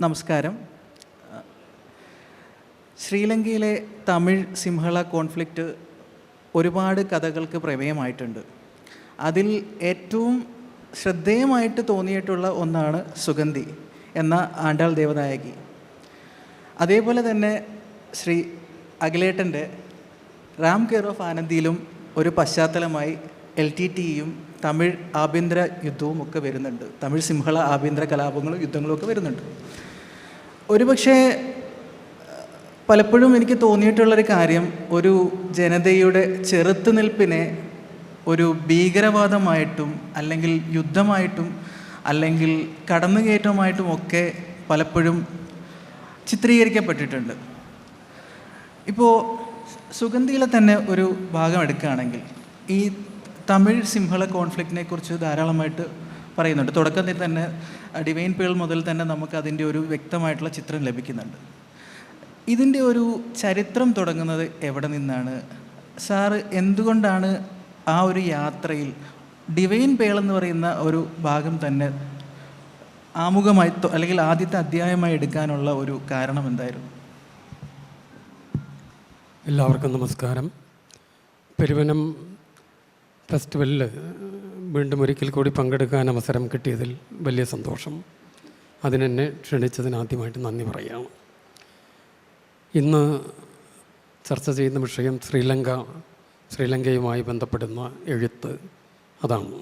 നമസ്കാരം. ശ്രീലങ്കയിലെ തമിഴ് സിംഹള കോൺഫ്ലിക്റ്റ് ഒരുപാട് കഥകൾക്ക് പ്രമേയമായിട്ടുണ്ട്. അതിൽ ഏറ്റവും ശ്രദ്ധേയമായിട്ട് തോന്നിയിട്ടുള്ള ഒന്നാണ് സുഗന്ധി എന്ന ആണ്ടാൾ ദേവനായകി. അതേപോലെ തന്നെ ശ്രീ അഖിലേട്ടൻ്റെ റാം കെയർ ഓഫ് ആനന്ദിയിലും ഒരു പശ്ചാത്തലമായി LTTEയും തമിഴ് ആഭ്യന്തര യുദ്ധവും ഒക്കെ വരുന്നുണ്ട്. തമിഴ് സിംഹള ആഭ്യന്തര കലാപങ്ങളും യുദ്ധങ്ങളും ഒക്കെ വരുന്നുണ്ട്. ഒരുപക്ഷെ പലപ്പോഴും എനിക്ക് തോന്നിയിട്ടുള്ളൊരു കാര്യം, ഒരു ജനതയുടെ ചെറുത്തുനിൽപ്പിനെ ഒരു ഭീകരവാദമായിട്ടും അല്ലെങ്കിൽ യുദ്ധമായിട്ടും അല്ലെങ്കിൽ കടന്നുകയറ്റമായിട്ടും ഒക്കെ പലപ്പോഴും ചിത്രീകരിക്കപ്പെട്ടിട്ടുണ്ട്. ഇപ്പോൾ സുഗന്ധിയിലെ തന്നെ ഒരു ഭാഗം എടുക്കുകയാണെങ്കിൽ ഈ തമിഴ് സിംഹള കോൺഫ്ലിക്റ്റിനെ കുറിച്ച് ധാരാളമായിട്ട് പറയുന്നുണ്ട്. തുടക്കത്തിൽ തന്നെ ഡിവൈൻ പേൾ മുതൽ തന്നെ നമുക്ക് അതിൻ്റെ ഒരു വ്യക്തമായിട്ടുള്ള ചിത്രം ലഭിക്കുന്നുണ്ട്. ഇതിൻ്റെ ഒരു ചരിത്രം തുടങ്ങുന്നത് എവിടെ നിന്നാണ്? സാറ് എന്തുകൊണ്ടാണ് ആ ഒരു യാത്രയിൽ ഡിവൈൻ പേൾ എന്ന് പറയുന്ന ഒരു ഭാഗം തന്നെ ആമുഖമായി അല്ലെങ്കിൽ ആദ്യത്തെ അധ്യായമായി എടുക്കാനുള്ള ഒരു കാരണം എന്തായിരുന്നു? എല്ലാവർക്കും നമസ്കാരം. പെരുവനം ഫെസ്റ്റിവലിൽ വീണ്ടും ഒരിക്കൽ കൂടി പങ്കെടുക്കാൻ അവസരം കിട്ടിയതിൽ വലിയ സന്തോഷം. അതിനെന്നെ ക്ഷണിച്ചതിന് ആദ്യമായിട്ട് നന്ദി പറയുകയാണ്. ഇന്ന് ചർച്ച ചെയ്യുന്ന വിഷയം ശ്രീലങ്കയുമായി ബന്ധപ്പെടുന്ന എഴുത്ത്. അതാണ്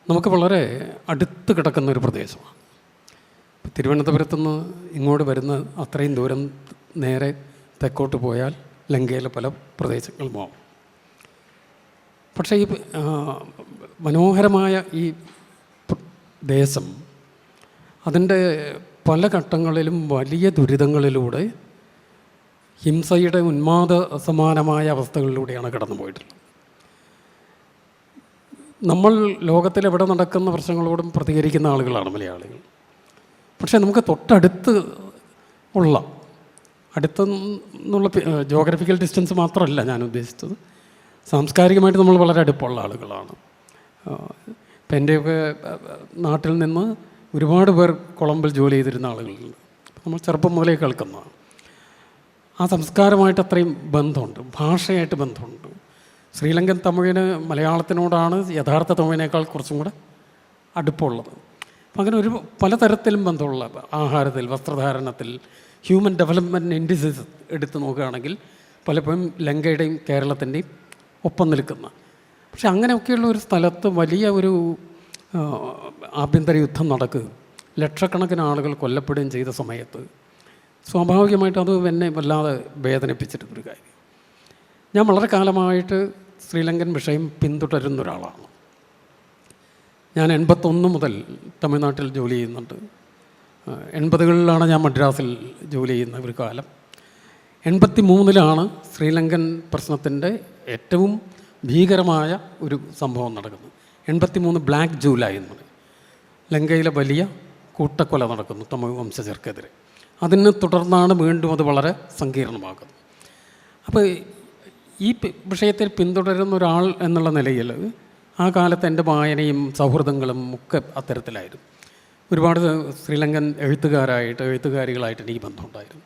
നമുക്ക് വളരെ അടുത്ത് കിടക്കുന്ന ഒരു പ്രദേശമാണ്. തിരുവനന്തപുരത്തുനിന്ന് ഇങ്ങോട്ട് വരുന്ന അത്രയും ദൂരം നേരെ തെക്കോട്ട് പോയാൽ ലങ്കയിലെ പല പ്രദേശങ്ങളും പോകാം. പക്ഷേ ഈ മനോഹരമായ ഈ ദേശം അതിൻ്റെ പല ഘട്ടങ്ങളിലും വലിയ ദുരിതങ്ങളിലൂടെ ഹിംസയുടെ ഉന്മാദ സമാനമായ അവസ്ഥകളിലൂടെയാണ് കടന്നു പോയിട്ടുള്ളത്. നമ്മൾ ലോകത്തിലെവിടെ നടക്കുന്ന പ്രശ്നങ്ങളോടും പ്രതികരിക്കുന്ന ആളുകളാണ് മലയാളികൾ. പക്ഷേ നമുക്ക് തൊട്ടടുത്ത് ഉള്ള അടുത്തെന്നുള്ള ജോഗ്രഫിക്കൽ ഡിസ്റ്റൻസ് മാത്രമല്ല ഞാൻ ഉദ്ദേശിച്ചത്, സാംസ്കാരികമായിട്ട് നമ്മൾ വളരെ അടുപ്പമുള്ള ആളുകളാണ്. ഇപ്പം എൻ്റെയൊക്കെ നാട്ടിൽ നിന്ന് ഒരുപാട് പേർ കൊളംബിൽ ജോലി ചെയ്തിരുന്ന ആളുകളുണ്ട്. നമ്മൾ ചെറുപ്പം മുതലേ കേൾക്കുന്നതാണ്. ആ സംസ്കാരമായിട്ട് അത്രയും ബന്ധമുണ്ട്, ഭാഷയായിട്ട് ബന്ധമുണ്ട്. ശ്രീലങ്കൻ തമിഴിന് മലയാളത്തിനോടാണ് യഥാർത്ഥ തമിഴിനേക്കാൾ കുറച്ചും കൂടെ അടുപ്പമുള്ളത്. അപ്പം അങ്ങനെ ഒരു പലതരത്തിലും ബന്ധമുള്ള ആഹാരത്തിൽ, വസ്ത്രധാരണത്തിൽ, ഹ്യൂമൻ ഡെവലപ്മെൻറ്റ് ഇൻഡിസസ് എടുത്ത് നോക്കുകയാണെങ്കിൽ പലപ്പോഴും ലങ്കയുടെയും കേരളത്തിൻ്റെയും ഒപ്പം നിൽക്കുന്ന. പക്ഷെ അങ്ങനെയൊക്കെയുള്ള ഒരു സ്ഥലത്ത് വലിയ ഒരു ആഭ്യന്തര യുദ്ധം നടക്കുക, ലക്ഷക്കണക്കിന് ആളുകൾ കൊല്ലപ്പെടുകയും ചെയ്ത സമയത്ത് സ്വാഭാവികമായിട്ടും അത് എന്നെ വല്ലാതെ വേദനിപ്പിച്ചിരുന്നൊരു കാര്യം. ഞാൻ വളരെ കാലമായിട്ട് ശ്രീലങ്കൻ വിഷയം പിന്തുടരുന്ന ഒരാളാണ്. ഞാൻ 81 മുതൽ തമിഴ്നാട്ടിൽ ജോലി ചെയ്യുന്നുണ്ട്. 80കളിലാണ് ഞാൻ മദ്രാസിൽ ജോലി ചെയ്യുന്ന ഒരു കാലം. 83-ലാണ് ശ്രീലങ്കൻ പ്രശ്നത്തിൻ്റെ ഏറ്റവും ഭീകരമായ ഒരു സംഭവം നടക്കുന്നത്. 83 ബ്ലാക്ക് ജൂലൈ എന്ന് പറയും. ലങ്കയിലെ വലിയ കൂട്ടക്കൊല നടക്കുന്നു തമിഴ് വംശജർക്കെതിരെ. അതിനെ തുടർന്നാണ് വീണ്ടും അത് വളരെ സങ്കീർണമാകുന്നത്. അപ്പോൾ ഈ വിഷയത്തിൽ പിന്തുടരുന്ന ഒരാൾ എന്നുള്ള നിലയിൽ ആ കാലത്ത് എൻ്റെ വായനയും സൗഹൃദങ്ങളും ഒക്കെ അത്തരത്തിലായിരുന്നു. ഒരുപാട് ശ്രീലങ്കൻ എഴുത്തുകാരികളായിട്ട് എനിക്ക് ബന്ധമുണ്ടായിരുന്നു.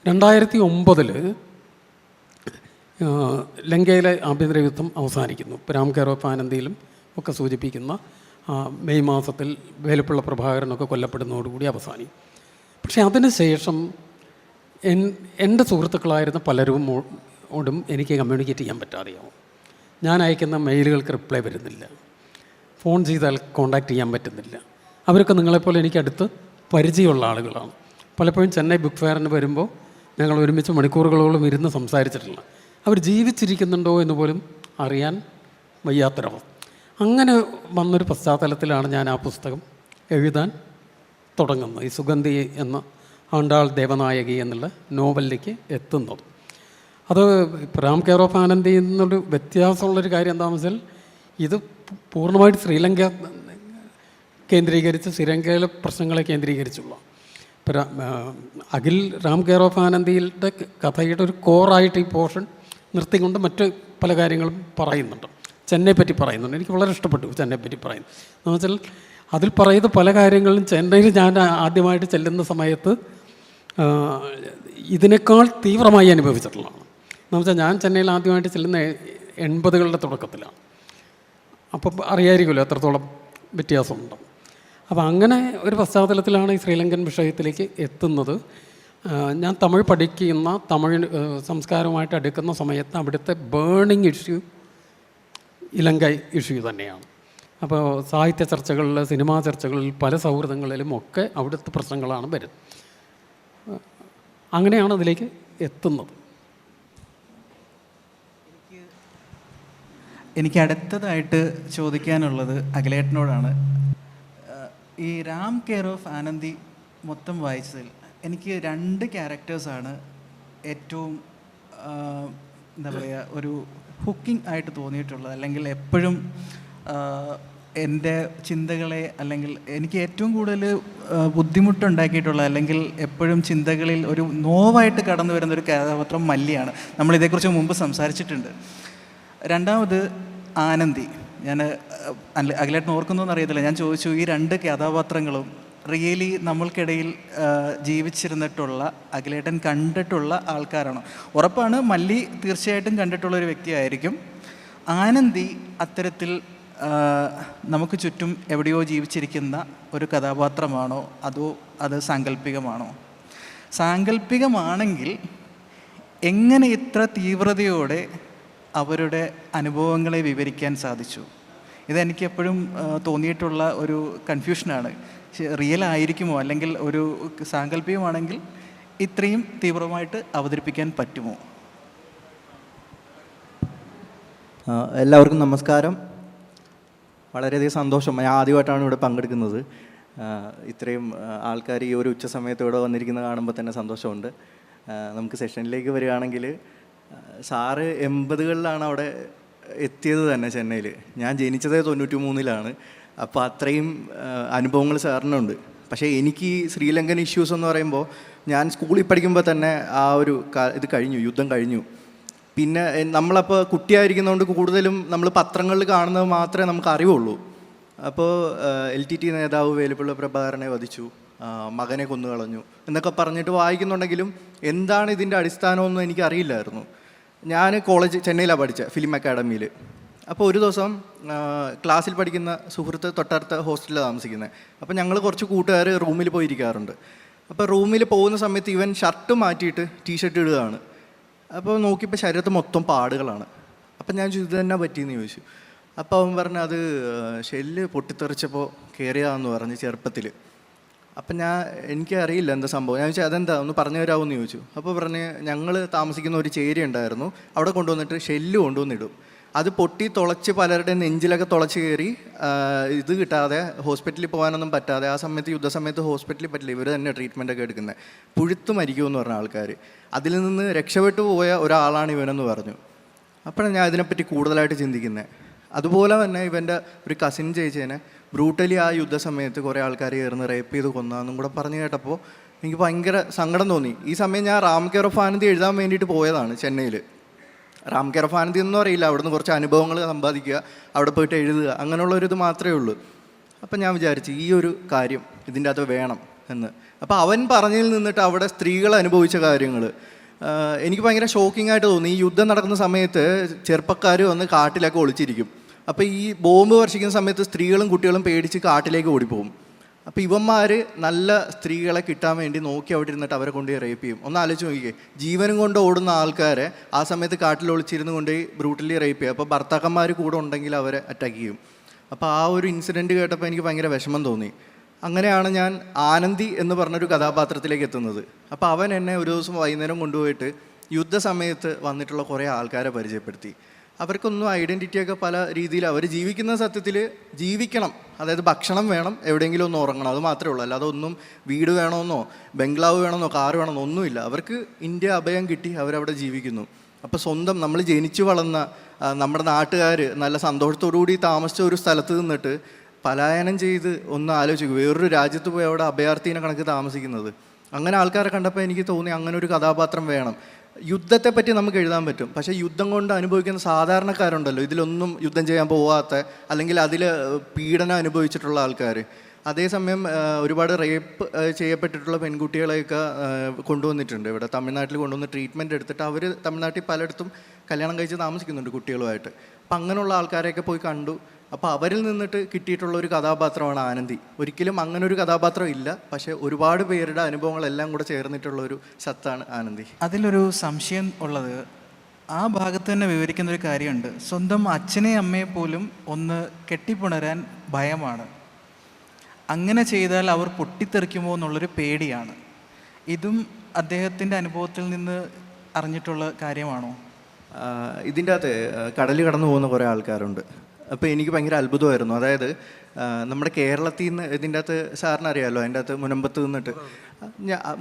2009 ലങ്കയിലെ ആഭ്യന്തര യുദ്ധം അവസാനിക്കുന്നു. ഇപ്പോൾ റാം കെയർ ഓഫ് ആനന്ദിയിലും ഒക്കെ സൂചിപ്പിക്കുന്ന മെയ് മാസത്തിൽ വേലുപ്പിള്ള പ്രഭാകരനൊക്കെ കൊല്ലപ്പെടുന്നതോടുകൂടി അവസാനിക്കും. പക്ഷേ അതിനുശേഷം എൻ്റെ സുഹൃത്തുക്കളായിരുന്ന പലരോടും എനിക്ക് കമ്മ്യൂണിക്കേറ്റ് ചെയ്യാൻ പറ്റാതെയാവും. ഞാൻ അയക്കുന്ന മെയിലുകൾക്ക് റിപ്ലൈ വരുന്നില്ല, ഫോൺ ചെയ്താൽ കോൺടാക്റ്റ് ചെയ്യാൻ പറ്റുന്നില്ല. അവരൊക്കെ നിങ്ങളെപ്പോലെ എനിക്ക് അടുത്ത് പരിചയമുള്ള ആളുകളാണ്. പലപ്പോഴും ചെന്നൈ ബുക്ക് ഫെയറിന് വരുമ്പോൾ ഞങ്ങൾ ഒരുമിച്ച് മണിക്കൂറുകളോളം ഇരുന്ന് സംസാരിച്ചിട്ടില്ല. അവർ ജീവിച്ചിരിക്കുന്നുണ്ടോ എന്ന് പോലും അറിയാൻ വയ്യാത്തൊരവസ്ഥ. അങ്ങനെ വന്നൊരു പശ്ചാത്തലത്തിലാണ് ഞാൻ ആ പുസ്തകം എഴുതാൻ തുടങ്ങുന്നത്. ഈ സുഗന്ധി എന്ന ആണ്ടാൾ ദേവനായകി എന്നുള്ള നോവലിലേക്ക് എത്തുന്നത്. അത് റാം കെയർ ഓഫ് ആനന്ദി എന്നൊരു വ്യത്യാസമുള്ളൊരു കാര്യം എന്താണെന്ന് വെച്ചാൽ ഇത് പൂർണ്ണമായിട്ട് ശ്രീലങ്ക കേന്ദ്രീകരിച്ച് ശ്രീലങ്കയിലെ പ്രശ്നങ്ങളെ കേന്ദ്രീകരിച്ചുള്ള. ഇപ്പോൾ അഖിൽ റാം കെയർ ഓഫ് ആനന്ദിയുടെ കഥയുടെ ഒരു കോറായിട്ട് ഈ പോർഷൻ നിർത്തിക്കൊണ്ട് മറ്റ് പല കാര്യങ്ങളും പറയുന്നുണ്ട്. ചെന്നൈ പറ്റി പറയുന്നുണ്ട്. എനിക്ക് വളരെ ഇഷ്ടപ്പെട്ടു ചെന്നൈ പറ്റി പറയുന്നത്. എന്ന് വെച്ചാൽ അതിൽ പറയുന്ന പല കാര്യങ്ങളും ചെന്നൈയിൽ ഞാൻ ആദ്യമായിട്ട് ചെല്ലുന്ന സമയത്ത് ഇതിനേക്കാൾ തീവ്രമായി അനുഭവിച്ചിട്ടുള്ളതാണ്. എന്ന് വെച്ചാൽ ഞാൻ ചെന്നൈയിൽ ആദ്യമായിട്ട് ചെല്ലുന്ന 80കളുടെ തുടക്കത്തിലാണ്. അപ്പം അറിയായിരിക്കുമല്ലോ എത്രത്തോളം വ്യത്യാസമുണ്ട്. അപ്പോൾ അങ്ങനെ ഒരു പശ്ചാത്തലത്തിലാണ് ഈ ശ്രീലങ്കൻ വിഷയത്തിലേക്ക് എത്തുന്നത്. ഞാൻ തമിഴ് പഠിക്കുന്ന തമിഴ് സംസ്കാരവുമായിട്ട് അടുക്കുന്ന സമയത്ത് അവിടുത്തെ ബേണിംഗ് ഇഷ്യൂ ഇലങ്കൈ ഇഷ്യൂ തന്നെയാണ്. അപ്പോൾ സാഹിത്യ ചർച്ചകളിൽ, സിനിമാ ചർച്ചകളിൽ, പല സൗഹൃദങ്ങളിലും ഒക്കെ അവിടുത്തെ പ്രശ്നങ്ങളാണ് വരുന്നത്. അങ്ങനെയാണ് അതിലേക്ക് എത്തുന്നത്. എനിക്ക് അടുത്തതായിട്ട് ചോദിക്കാനുള്ളത് അഖിലേട്ടനോടാണ്. ഈ രാം കെയർ ഓഫ് ആനന്ദി മൊത്തം വായിച്ചതിൽ എനിക്ക് 2 ക്യാരക്ടേഴ്സാണ് ഏറ്റവും എന്താ പറയുക ഒരു ഹുക്കിംഗ് ആയിട്ട് തോന്നിയിട്ടുള്ളത്. അല്ലെങ്കിൽ എപ്പോഴും എൻ്റെ ചിന്തകളെ, അല്ലെങ്കിൽ എനിക്ക് ഏറ്റവും കൂടുതൽ ബുദ്ധിമുട്ടുണ്ടാക്കിയിട്ടുള്ള, അല്ലെങ്കിൽ എപ്പോഴും ചിന്തകളിൽ ഒരു നോവായിട്ട് കടന്നു വരുന്നൊരു കഥാപാത്രം മല്ലിയാണ്. നമ്മളിതേക്കുറിച്ച് മുമ്പ് സംസാരിച്ചിട്ടുണ്ട്. രണ്ടാമത് ആനന്ദി. ഞാൻ അഖിലേട്ടൻ ഓർക്കുന്നോന്ന് അറിയത്തില്ല, ഞാൻ ചോദിച്ചു ഈ 2 കഥാപാത്രങ്ങളും റിയലി നമ്മൾക്കിടയിൽ ജീവിച്ചിരുന്നിട്ടുള്ള, അഖിലേട്ടൻ കണ്ടിട്ടുള്ള ആൾക്കാരാണോ? ഉറപ്പാണ് മല്ലി തീർച്ചയായിട്ടും കണ്ടിട്ടുള്ളൊരു വ്യക്തിയായിരിക്കും. ആനന്ദി അത്തരത്തിൽ നമുക്ക് ചുറ്റും എവിടെയോ ജീവിച്ചിരിക്കുന്ന ഒരു കഥാപാത്രമാണോ, അതോ അത് സാങ്കല്പികമാണോ? സാങ്കല്പികമാണെങ്കിൽ എങ്ങനെ ഇത്ര തീവ്രതയോടെ അവരുടെ അനുഭവങ്ങളെ വിവരിക്കാൻ സാധിച്ചു? ഇതെനിക്ക് എപ്പോഴും തോന്നിയിട്ടുള്ള ഒരു കൺഫ്യൂഷനാണ്. റിയൽ ആയിരിക്കുമോ, അല്ലെങ്കിൽ ഒരു സാങ്കല്പികമാണെങ്കിൽ ഇത്രയും തീവ്രമായിട്ട് അവതരിപ്പിക്കാൻ പറ്റുമോ? എല്ലാവർക്കും നമസ്കാരം. വളരെയധികം സന്തോഷം. ഞാൻ ആദ്യമായിട്ടാണ് ഇവിടെ പങ്കെടുക്കുന്നത്. ഇത്രയും ആൾക്കാർ ഈ ഒരു ഉച്ച സമയത്ത് ഇവിടെ വന്നിരിക്കുന്നത് കാണുമ്പോൾ തന്നെ സന്തോഷമുണ്ട്. നമുക്ക് സെഷനിലേക്ക് വരികയാണെങ്കിൽ, സാറ് 80കളിലാണ് അവിടെ എത്തിയത് തന്നെ ചെന്നൈയിൽ. ഞാൻ ജനിച്ചത് 93-ലാണ്. അപ്പോൾ അത്രയും അനുഭവങ്ങൾ സാറിനുണ്ട്. പക്ഷേ എനിക്ക് ഈ ശ്രീലങ്കൻ ഇഷ്യൂസ് എന്ന് പറയുമ്പോൾ, ഞാൻ സ്കൂളിൽ പഠിക്കുമ്പോൾ തന്നെ ആ ഒരു ഇത് കഴിഞ്ഞു, യുദ്ധം കഴിഞ്ഞു. പിന്നെ നമ്മളപ്പോൾ കുട്ടിയായിരിക്കുന്നതുകൊണ്ട് കൂടുതലും നമ്മൾ പത്രങ്ങളിൽ കാണുന്നത് മാത്രമേ നമുക്ക് അറിവുള്ളൂ. അപ്പോൾ LTT നേതാവ് വേലുപ്പിള്ള പ്രഭാകരനെ വധിച്ചു, മകനെ കൊന്നുകളഞ്ഞു എന്നൊക്കെ പറഞ്ഞിട്ട് വായിക്കുന്നുണ്ടെങ്കിലും എന്താണ് ഇതിൻ്റെ അടിസ്ഥാനമൊന്നും എനിക്കറിയില്ലായിരുന്നു. ഞാൻ ചെന്നൈയിലാണ് പഠിച്ചത്, ഫിലിം അക്കാഡമിയിൽ. അപ്പോൾ ഒരു ദിവസം ക്ലാസ്സിൽ പഠിക്കുന്ന സുഹൃത്ത് തൊട്ടടുത്ത ഹോസ്റ്റലിലാണ് താമസിക്കുന്നത്. അപ്പോൾ ഞങ്ങൾ കുറച്ച് കൂട്ടുകാർ റൂമിൽ പോയിരിക്കാറുണ്ട്. അപ്പോൾ റൂമിൽ പോകുന്ന സമയത്ത് ഇവൻ ഷർട്ട് മാറ്റിയിട്ട് ടീഷർട്ട് ഇടുകയാണ്. അപ്പോൾ നോക്കിയപ്പോൾ ശരീരത്ത് മൊത്തം പാടുകളാണ്. അപ്പം ഞാൻ ഇത് തന്നെ പറ്റിയെന്ന് ചോദിച്ചു. അപ്പോൾ അവൻ പറഞ്ഞു അത് ഷെല്ല് പൊട്ടിത്തെറിച്ചപ്പോൾ കയറിയതാണെന്ന് പറഞ്ഞ് ചെറുപ്പത്തിൽ. അപ്പം എനിക്കറിയില്ല എന്താ സംഭവം. ഞാൻ ചോദിച്ചാൽ അതെന്താ ഒന്ന് പറഞ്ഞു തരാമെന്ന് ചോദിച്ചു. അപ്പോൾ പറഞ്ഞ് ഞങ്ങൾ താമസിക്കുന്ന ഒരു ചേരി ഉണ്ടായിരുന്നു, അവിടെ കൊണ്ടുവന്നിട്ട് ഷെല്ല് കൊണ്ടുവന്നിടും. അത് പൊട്ടി തുളച്ച് പലരുടെ നെഞ്ചിലൊക്കെ തുളച്ച് കയറി ഇത് കിട്ടാതെ ഹോസ്പിറ്റലിൽ പോകാനൊന്നും പറ്റാതെ, ആ സമയത്ത് യുദ്ധസമയത്ത് ഹോസ്പിറ്റലിൽ പറ്റില്ല, ഇവർ തന്നെ ട്രീറ്റ്മെൻറ്റൊക്കെ എടുക്കുന്നത്, പുഴുത്ത് മരിക്കുമെന്ന് പറഞ്ഞ ആൾക്കാർ. അതിൽ നിന്ന് രക്ഷപ്പെട്ടു പോയ ഒരാളാണ് ഇവനെന്ന് പറഞ്ഞു. അപ്പോഴാണ് ഞാൻ ഇതിനെപ്പറ്റി കൂടുതലായിട്ട് ചിന്തിക്കുന്നത്. അതുപോലെ തന്നെ ഇവൻ്റെ ഒരു കസിൻ ചേച്ചേനെ ബ്രൂട്ടലി ആ യുദ്ധസമയത്ത് കുറേ ആൾക്കാർ കയറുന്ന റേപ്പ് ചെയ്ത് കൊന്നാന്നും കൂടെ പറഞ്ഞു കേട്ടപ്പോൾ എനിക്ക് ഭയങ്കര സങ്കടം തോന്നി. ഈ സമയം ഞാൻ റാം കെയർ ഓഫ് ആനന്ദി എഴുതാൻ വേണ്ടിയിട്ട് പോയതാണ് ചെന്നൈയിൽ. റാം കെയർ ഓഫ് ആനന്ദി ഒന്നും അറിയില്ല, അവിടുന്ന് കുറച്ച് അനുഭവങ്ങൾ സമ്പാദിക്കുക, അവിടെ പോയിട്ട് എഴുതുക, അങ്ങനെയുള്ളൊരിത് മാത്രമേ ഉള്ളൂ. അപ്പം ഞാൻ വിചാരിച്ചു ഈ ഒരു കാര്യം ഇതിൻ്റെ അകത്ത് വേണം എന്ന്. അപ്പോൾ അവൻ പറഞ്ഞതിൽ നിന്നിട്ട് അവിടെ സ്ത്രീകൾ അനുഭവിച്ച കാര്യങ്ങൾ എനിക്ക് ഭയങ്കര ഷോക്കിംഗ് ആയിട്ട് തോന്നി. ഈ യുദ്ധം നടക്കുന്ന സമയത്ത് ചെറുപ്പക്കാർ വന്ന് കാട്ടിലൊക്കെ ഒളിച്ചിരിക്കും. അപ്പോൾ ഈ ബോംബ് വർഷിക്കുന്ന സമയത്ത് സ്ത്രീകളും കുട്ടികളും പേടിച്ച് കാട്ടിലേക്ക് ഓടിപ്പോകും. അപ്പോൾ ഇവന്മാർ നല്ല സ്ത്രീകളെ കിട്ടാൻ വേണ്ടി നോക്കി അവിടെ ഇരുന്നിട്ട് അവരെ കൊണ്ടുപോയി റേപ്പ് ചെയ്യും. ഒന്ന് ആലോചിച്ച് നോക്കിയേ, ജീവനും കൊണ്ട് ഓടുന്ന ആൾക്കാരെ ആ സമയത്ത് കാട്ടിൽ ഒളിച്ചിരുന്ന് കൊണ്ടുപോയി ബ്രൂട്ടലി റേപ്പ് ചെയ്യും. അപ്പോൾ ഭർത്താക്കന്മാർ കൂടെ ഉണ്ടെങ്കിൽ അവരെ അറ്റാക്ക് ചെയ്യും. അപ്പോൾ ആ ഒരു ഇൻസിഡൻറ്റ് കേട്ടപ്പോൾ എനിക്ക് ഭയങ്കര വിഷമം തോന്നി. അങ്ങനെയാണ് ഞാൻ ആനന്ദി എന്ന് പറഞ്ഞൊരു കഥാപാത്രത്തിലേക്ക് എത്തുന്നത്. അപ്പോൾ അവൻ എന്നെ ഒരു ദിവസം വൈകുന്നേരം കൊണ്ടുപോയിട്ട് യുദ്ധസമയത്ത് വന്നിട്ടുള്ള കുറേ ആൾക്കാരെ പരിചയപ്പെടുത്തി. അവർക്കൊന്നും ഐഡൻറ്റിറ്റിയൊക്കെ പല രീതിയിൽ അവർ ജീവിക്കുന്ന സത്യത്തിൽ ജീവിക്കണം, അതായത് ഭക്ഷണം വേണം, എവിടെയെങ്കിലും ഒന്ന് ഉറങ്ങണം, അത് മാത്രമേ ഉള്ളൂ. അല്ലാതെ ഒന്നും വീട് വേണമെന്നോ ബംഗ്ലാവ് വേണമെന്നോ കാറ് വേണമെന്നോ ഒന്നുമില്ല. അവർക്ക് ഇന്ത്യ അഭയം കിട്ടി, അവരവിടെ ജീവിക്കുന്നു. അപ്പോൾ സ്വന്തം നമ്മൾ ജനിച്ചു വളർന്ന നമ്മുടെ നാട്ടുകാർ നല്ല സന്തോഷത്തോടുകൂടി താമസിച്ച ഒരു സ്ഥലത്ത് നിന്നിട്ട് പലായനം ചെയ്ത് ഒന്ന് ആലോചിക്കും, വേറൊരു രാജ്യത്ത് പോയി അവിടെ അഭയാർത്ഥീനെ കണക്ക് താമസിക്കുന്നത്. അങ്ങനെ ആൾക്കാരെ കണ്ടപ്പോൾ എനിക്ക് തോന്നി അങ്ങനെ ഒരു കഥാപാത്രം വേണം. യുദ്ധത്തെപ്പറ്റി നമുക്ക് എഴുതാൻ പറ്റും, പക്ഷേ യുദ്ധം കൊണ്ട് അനുഭവിക്കുന്ന സാധാരണക്കാരുണ്ടല്ലോ, ഇതിലൊന്നും യുദ്ധം ചെയ്യാൻ പോവാത്ത, അല്ലെങ്കിൽ അതിൽ പീഡനം അനുഭവിച്ചിട്ടുള്ള ആൾക്കാർ. അതേസമയം ഒരുപാട് റേപ്പ് ചെയ്യപ്പെട്ടിട്ടുള്ള പെൺകുട്ടികളെയൊക്കെ കൊണ്ടുവന്നിട്ടുണ്ട് ഇവിടെ തമിഴ്നാട്ടിൽ കൊണ്ടുവന്ന് ട്രീറ്റ്മെൻറ്റ് എടുത്തിട്ട് അവർ തമിഴ്നാട്ടിൽ പലയിടത്തും കല്യാണം കഴിച്ച് താമസിക്കുന്നുണ്ട് കുട്ടികളുമായിട്ട്. അപ്പം അങ്ങനെയുള്ള ആൾക്കാരെയൊക്കെ പോയി കണ്ടു. അപ്പോൾ അവരിൽ നിന്നിട്ട് കിട്ടിയിട്ടുള്ള ഒരു കഥാപാത്രമാണ് ആനന്ദി. ഒരിക്കലും അങ്ങനെ ഒരു കഥാപാത്രം ഇല്ല, പക്ഷേ ഒരുപാട് പേരുടെ അനുഭവങ്ങളെല്ലാം കൂടെ ചേർന്നിട്ടുള്ള ഒരു സത്താണ് ആനന്ദി. അതിലൊരു സംശയം ഉള്ളത്, ആ ഭാഗത്ത് തന്നെ വിവരിക്കുന്ന ഒരു കാര്യമുണ്ട്. സ്വന്തം അച്ഛനെയും അമ്മയെ പോലും ഒന്ന് കെട്ടിപ്പുണരാൻ ഭയമാണ്. അങ്ങനെ ചെയ്താൽ അവർ പൊട്ടിത്തെറിക്കുമോ എന്നുള്ളൊരു പേടിയാണ്. ഇതും അദ്ദേഹത്തിൻ്റെ അനുഭവത്തിൽ നിന്ന് അറിഞ്ഞിട്ടുള്ള കാര്യമാണോ? ഇതിൻ്റെ അകത്ത് കടൽ കടന്നു പോകുന്ന കുറേ ആൾക്കാരുണ്ട്. അപ്പോൾ എനിക്ക് ഭയങ്കര അത്ഭുതമായിരുന്നു. അതായത് നമ്മുടെ കേരളത്തിൽ നിന്ന് ഇതിൻ്റെ അകത്ത് സാറിന് അറിയാമല്ലോ, അതിൻ്റെ അകത്ത് മുനമ്പത്ത് നിന്നിട്ട്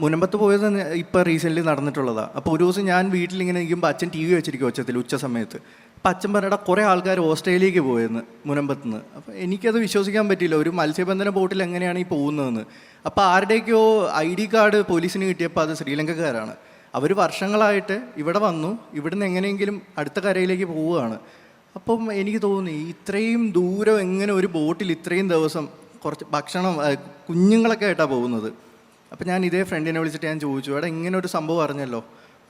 മുനമ്പത്ത് പോയത് ഇപ്പോൾ റീസെൻ്റ്ലി നടന്നിട്ടുള്ളതാണ്. അപ്പോൾ ഒരു ദിവസം ഞാൻ വീട്ടിലിങ്ങനെ ഇരിക്കുമ്പോൾ അച്ഛൻ TV വെച്ചിരിക്കും ഒച്ചത്തിൽ ഉച്ച സമയത്ത്. അപ്പം അച്ഛൻ പറഞ്ഞാൽ കുറേ ആൾക്കാർ ഓസ്ട്രേലിയക്ക് പോയെന്ന് മുനമ്പത്ത് നിന്ന്. അപ്പോൾ എനിക്കത് വിശ്വസിക്കാൻ പറ്റിയില്ല, ഒരു മത്സ്യബന്ധന ബോട്ടിൽ എങ്ങനെയാണ് ഈ പോകുന്നതെന്ന്. അപ്പോൾ ആരുടെയൊക്കെയോ ID കാർഡ് പോലീസിന് കിട്ടിയപ്പോൾ അത് ശ്രീലങ്കക്കാരാണ്. അവർ വർഷങ്ങളായിട്ട് ഇവിടെ വന്നു, ഇവിടുന്ന് എങ്ങനെയെങ്കിലും അടുത്ത കരയിലേക്ക് പോവുകയാണ്. അപ്പം എനിക്ക് തോന്നി ഇത്രയും ദൂരം എങ്ങനെ ഒരു ബോട്ടിൽ ഇത്രയും ദിവസം കുറച്ച് ഭക്ഷണം കുഞ്ഞുങ്ങളൊക്കെ ആയിട്ടാണ് പോകുന്നത്. അപ്പം ഞാൻ ഇതേ ഫ്രണ്ടിനെ വിളിച്ചിട്ട് ഞാൻ ചോദിച്ചു, എടാ ഇങ്ങനെ ഒരു സംഭവം അറിഞ്ഞല്ലോ.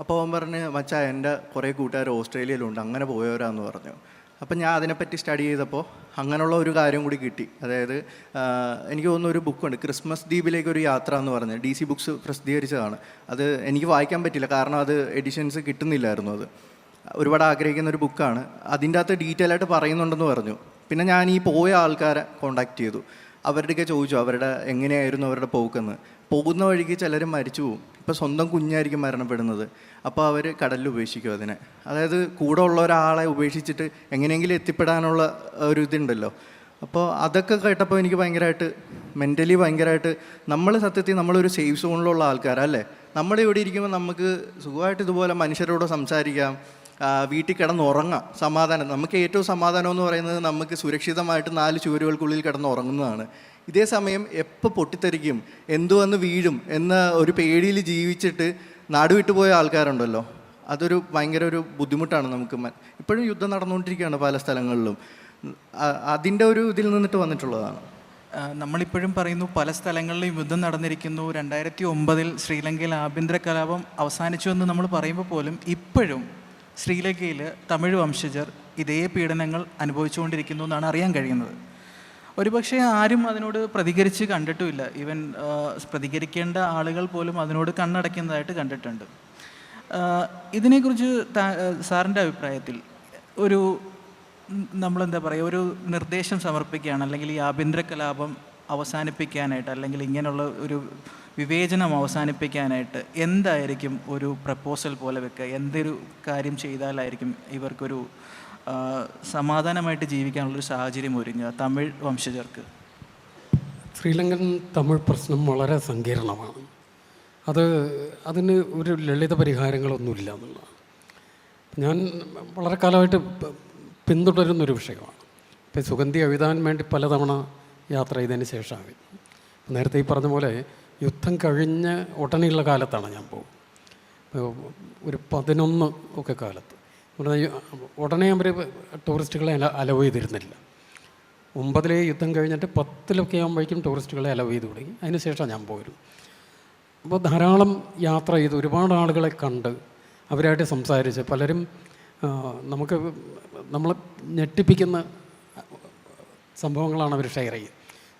അപ്പോൾ അവൻ പറഞ്ഞ്, മച്ചാ എൻ്റെ കുറേ കൂട്ടുകാർ ഓസ്ട്രേലിയയിലുണ്ട്, അങ്ങനെ പോയവരാന്ന് പറഞ്ഞു. അപ്പം ഞാൻ അതിനെപ്പറ്റി സ്റ്റഡി ചെയ്തപ്പോൾ അങ്ങനെയുള്ള ഒരു കാര്യം കൂടി കിട്ടി. അതായത് എനിക്ക് തോന്നുന്ന ഒരു ബുക്കുണ്ട്, ക്രിസ്മസ് ദ്വീപിലേക്ക് ഒരു യാത്ര എന്ന് പറഞ്ഞ് DC ബുക്സ് പ്രസിദ്ധീകരിച്ചതാണ്. അത് എനിക്ക് വായിക്കാൻ പറ്റില്ല, കാരണം അത് എഡിഷൻസ് കിട്ടുന്നില്ലായിരുന്നു. അത് ഒരുപാട് ആഗ്രഹിക്കുന്ന ഒരു ബുക്കാണ്. അതിൻ്റെ അകത്ത് ഡീറ്റെയിൽ ആയിട്ട് പറയുന്നുണ്ടെന്ന് പറഞ്ഞു. പിന്നെ ഞാൻ ഈ പോയ ആൾക്കാരെ കോണ്ടാക്ട് ചെയ്തു, അവരുടെയൊക്കെ ചോദിച്ചു അവരുടെ എങ്ങനെയായിരുന്നു അവരുടെ പോക്കെന്ന്. പോകുന്ന വഴിക്ക് ചിലർ മരിച്ചു പോകും. ഇപ്പോൾ സ്വന്തം കുഞ്ഞായിരിക്കും മരണപ്പെടുന്നത്. അപ്പോൾ അവർ കടലിൽ ഉപേക്ഷിക്കും അതിനെ. അതായത് കൂടെ ഉള്ള ഒരാളെ ഉപേക്ഷിച്ചിട്ട് എങ്ങനെയെങ്കിലും എത്തിപ്പെടാനുള്ള ഒരു ഇതുണ്ടല്ലോ. അപ്പോൾ അതൊക്കെ കേട്ടപ്പോൾ എനിക്ക് ഭയങ്കരമായിട്ട് മെൻ്റലി ഭയങ്കരമായിട്ട്, നമ്മൾ സത്യത്തിൽ നമ്മളൊരു സേഫ് സോണിലുള്ള ആൾക്കാരല്ലേ. നമ്മളിവിടെ ഇരിക്കുമ്പോൾ നമുക്ക് സുഖമായിട്ട് ഇതുപോലെ മനുഷ്യരോട് സംസാരിക്കാം, വീട്ടിൽ കിടന്നുറങ്ങാം, സമാധാനം. നമുക്ക് ഏറ്റവും സമാധാനം എന്ന് പറയുന്നത് നമുക്ക് സുരക്ഷിതമായിട്ട് 4 ചുവരുകൾക്കുള്ളിൽ കിടന്നുറങ്ങുന്നതാണ്. ഇതേ സമയം എപ്പോൾ പൊട്ടിത്തെറിക്കും, എന്തുവന്ന് വീഴും എന്ന ഒരു പേടിയിൽ ജീവിച്ചിട്ട് നാട് വിട്ടുപോയ ആൾക്കാരുണ്ടല്ലോ. അതൊരു ഭയങ്കര ഒരു ബുദ്ധിമുട്ടാണ് നമുക്ക്. ഇപ്പോഴും യുദ്ധം നടന്നുകൊണ്ടിരിക്കുകയാണ് പല സ്ഥലങ്ങളിലും. അതിൻ്റെ ഒരു ഇതിൽ നിന്നിട്ട് വന്നിട്ടുള്ളതാണ്. നമ്മളിപ്പോഴും പറയുന്നു പല സ്ഥലങ്ങളിലും യുദ്ധം നടന്നിരിക്കുന്നു. 2009 ശ്രീലങ്കയിൽ ആഭ്യന്തര കലാപം അവസാനിച്ചു എന്ന് നമ്മൾ പറയുമ്പോൾ പോലും ഇപ്പോഴും ശ്രീലങ്കയിൽ തമിഴ് വംശജർ ഇതേ പീഡനങ്ങൾ അനുഭവിച്ചുകൊണ്ടിരിക്കുന്നു എന്നാണ് അറിയാൻ കഴിയുന്നത്. ഒരുപക്ഷെ ആരും അതിനോട് പ്രതികരിച്ച് കണ്ടിട്ടുമില്ല. ഈവൻ പ്രതികരിക്കേണ്ട ആളുകൾ പോലും അതിനോട് കണ്ണടയ്ക്കുന്നതായിട്ട് കണ്ടിട്ടുണ്ട്. ഇതിനെക്കുറിച്ച് സാറിൻ്റെ അഭിപ്രായത്തിൽ ഒരു നമ്മളെന്താ പറയുക, ഒരു നിർദ്ദേശം സമർപ്പിക്കുകയാണ്, അല്ലെങ്കിൽ ഈ ആഭ്യന്തര കലാപം അവസാനിപ്പിക്കാനായിട്ട്, അല്ലെങ്കിൽ ഇങ്ങനെയുള്ള ഒരു വിവേചനം അവസാനിപ്പിക്കാനായിട്ട് എന്തായിരിക്കും ഒരു പ്രപ്പോസൽ പോലെ വെക്കുക? എന്തൊരു കാര്യം ചെയ്താലായിരിക്കും ഇവർക്കൊരു സമാധാനമായിട്ട് ജീവിക്കാനുള്ളൊരു സാഹചര്യം ഒരുങ്ങുക തമിഴ് വംശജർക്ക്? ശ്രീലങ്കൻ തമിഴ് പ്രശ്നം വളരെ സങ്കീർണമാണ്. അതിന് ഒരു ലളിത പരിഹാരങ്ങളൊന്നുമില്ല എന്നുള്ളതാണ് ഞാൻ വളരെ കാലമായിട്ട് പിന്തുടരുന്നൊരു വിഷയമാണ്. ഇപ്പം സുഗന്ധി എഴുതാൻ വേണ്ടി പലതവണ യാത്ര ചെയ്തതിന് ശേഷമാണ്. നേരത്തെ ഈ പറഞ്ഞ പോലെ യുദ്ധം കഴിഞ്ഞ് ഉടനെയുള്ള കാലത്താണ് ഞാൻ പോകും, ഒരു 11 ഒക്കെ കാലത്ത്. ഉടനെ അവർ ടൂറിസ്റ്റുകളെ അലോ ചെയ്തിരുന്നില്ല. 9 യുദ്ധം കഴിഞ്ഞിട്ട് 10 ആകുമ്പോഴേക്കും ടൂറിസ്റ്റുകളെ അലോ ചെയ്ത് തുടങ്ങി. അതിന് ശേഷം ഞാൻ പോരും. അപ്പോൾ ധാരാളം യാത്ര ചെയ്ത് ഒരുപാട് ആളുകളെ കണ്ട് അവരായിട്ട് സംസാരിച്ച് പലരും നമ്മളെ ഞെട്ടിപ്പിക്കുന്ന സംഭവങ്ങളാണ് അവർ ഷെയർ ചെയ്യുക.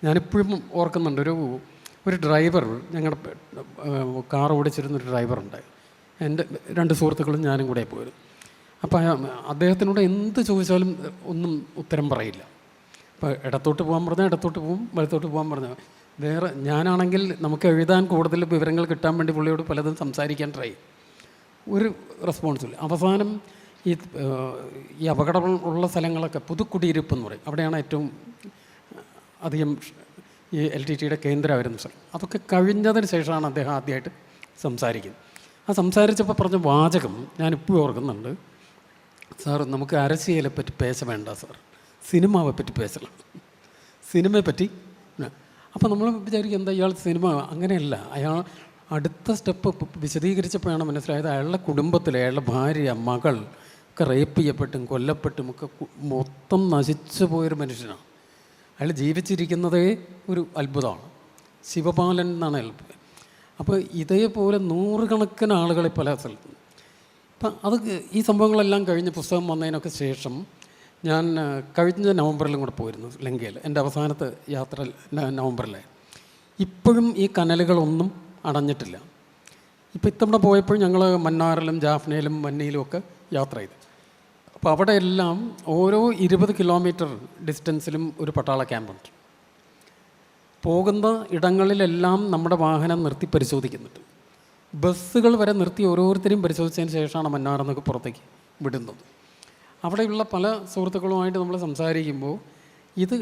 ഞാനിപ്പോഴും ഓർക്കുന്നുണ്ട്, ഒരു ഡ്രൈവർ, ഞങ്ങളുടെ കാർ ഓടിച്ചിരുന്നൊരു ഡ്രൈവറുണ്ട്. എൻ്റെ 2 സുഹൃത്തുക്കളും ഞാനും കൂടെ പോരും. അപ്പോൾ അദ്ദേഹത്തിനോട് എന്ത് ചോദിച്ചാലും ഒന്നും ഉത്തരം പറയില്ല. ഇപ്പോൾ ഇടത്തോട്ട് പോകാൻ പറഞ്ഞാൽ ഇടത്തോട്ട് പോകും, വലത്തോട്ട് പോകാൻ പറഞ്ഞാൽ വേറെ. ഞാനാണെങ്കിൽ നമുക്ക് എഴുതാൻ കൂടുതൽ വിവരങ്ങൾ കിട്ടാൻ വേണ്ടി പുള്ളിയോട് പലതും സംസാരിക്കാൻ ട്രൈ ചെയ്യും, ഒരു റെസ്പോൺസില്ല. അവസാനം ഈ അപകടമുള്ള സ്ഥലങ്ങളൊക്കെ പുതുക്കുടിയിരിപ്പ് എന്ന് പറയും, അവിടെയാണ് ഏറ്റവും അധികം ഈ LTTയുടെ കേന്ദ്രമായിരുന്ന സ്ഥലം. അതൊക്കെ കഴിഞ്ഞതിന് ശേഷമാണ് അദ്ദേഹം ആദ്യമായിട്ട് സംസാരിക്കുന്നത്. ആ സംസാരിച്ചപ്പോൾ പറഞ്ഞ വാചകം ഞാനിപ്പോഴും ഓർക്കുന്നുണ്ട്, സാർ നമുക്ക് അരസിയലെ പറ്റി പേശ വേണ്ട സാർ, സിനിമാവെ പറ്റി പേശலாம், സിനിമയെ പറ്റി. അപ്പോൾ നമ്മൾ വിചാരിക്കും എന്താ ഇയാൾ സിനിമ, അങ്ങനെയല്ല. അടുത്ത സ്റ്റെപ്പ് വിശദീകരിച്ചപ്പോഴാണ് മനസ്സിലായത് അയാളുടെ കുടുംബത്തിൽ അയാളുടെ ഭാര്യ, മകൾ ഒക്കെ റേപ്പ് ചെയ്യപ്പെട്ടും കൊല്ലപ്പെട്ടും ഒക്കെ മൊത്തം നശിച്ചു പോയൊരു മനുഷ്യനാണ്. അയാൾ ജീവിച്ചിരിക്കുന്നതേ ഒരു അത്ഭുതമാണ്. ശിവപാലൻ എന്നാണ് അയാൾ. അപ്പോൾ ഇതേപോലെ നൂറുകണക്കിന് ആളുകളെ പല സ്ഥലത്തും. അപ്പം അത് ഈ സംഭവങ്ങളെല്ലാം കഴിഞ്ഞ് പുസ്തകം വന്നതിനൊക്കെ ശേഷം ഞാൻ കഴിഞ്ഞ നവംബറിലും കൂടെ പോയിരുന്നു ലങ്കയിൽ. എൻ്റെ അവസാനത്തെ യാത്ര നവംബറിലെ. ഇപ്പോഴും ഈ കനലുകളൊന്നും അടഞ്ഞിട്ടില്ല. ഇപ്പോൾ ഇത്തവണ പോയപ്പോൾ ഞങ്ങൾ മന്നാറിലും ജാഫ്നയിലും വന്നിയിലും ഒക്കെ യാത്ര ചെയ്തു. അപ്പോൾ അവിടെ എല്ലാം ഓരോ 20 കിലോമീറ്റർ ഡിസ്റ്റൻസിലും ഒരു പട്ടാള ക്യാമ്പുണ്ട്. പോകുന്ന ഇടങ്ങളിലെല്ലാം നമ്മുടെ വാഹനം നിർത്തി പരിശോധിക്കുന്നുണ്ട്. ബസ്സുകൾ വരെ നിർത്തി ഓരോരുത്തരെയും പരിശോധിച്ചതിന് ശേഷമാണ് മന്നാറിൽ നിന്നൊക്കെ പുറത്തേക്ക് വിടുന്നത്. അവിടെയുള്ള പല സുഹൃത്തുക്കളുമായിട്ട് നമ്മൾ സംസാരിക്കുമ്പോൾ ഇത്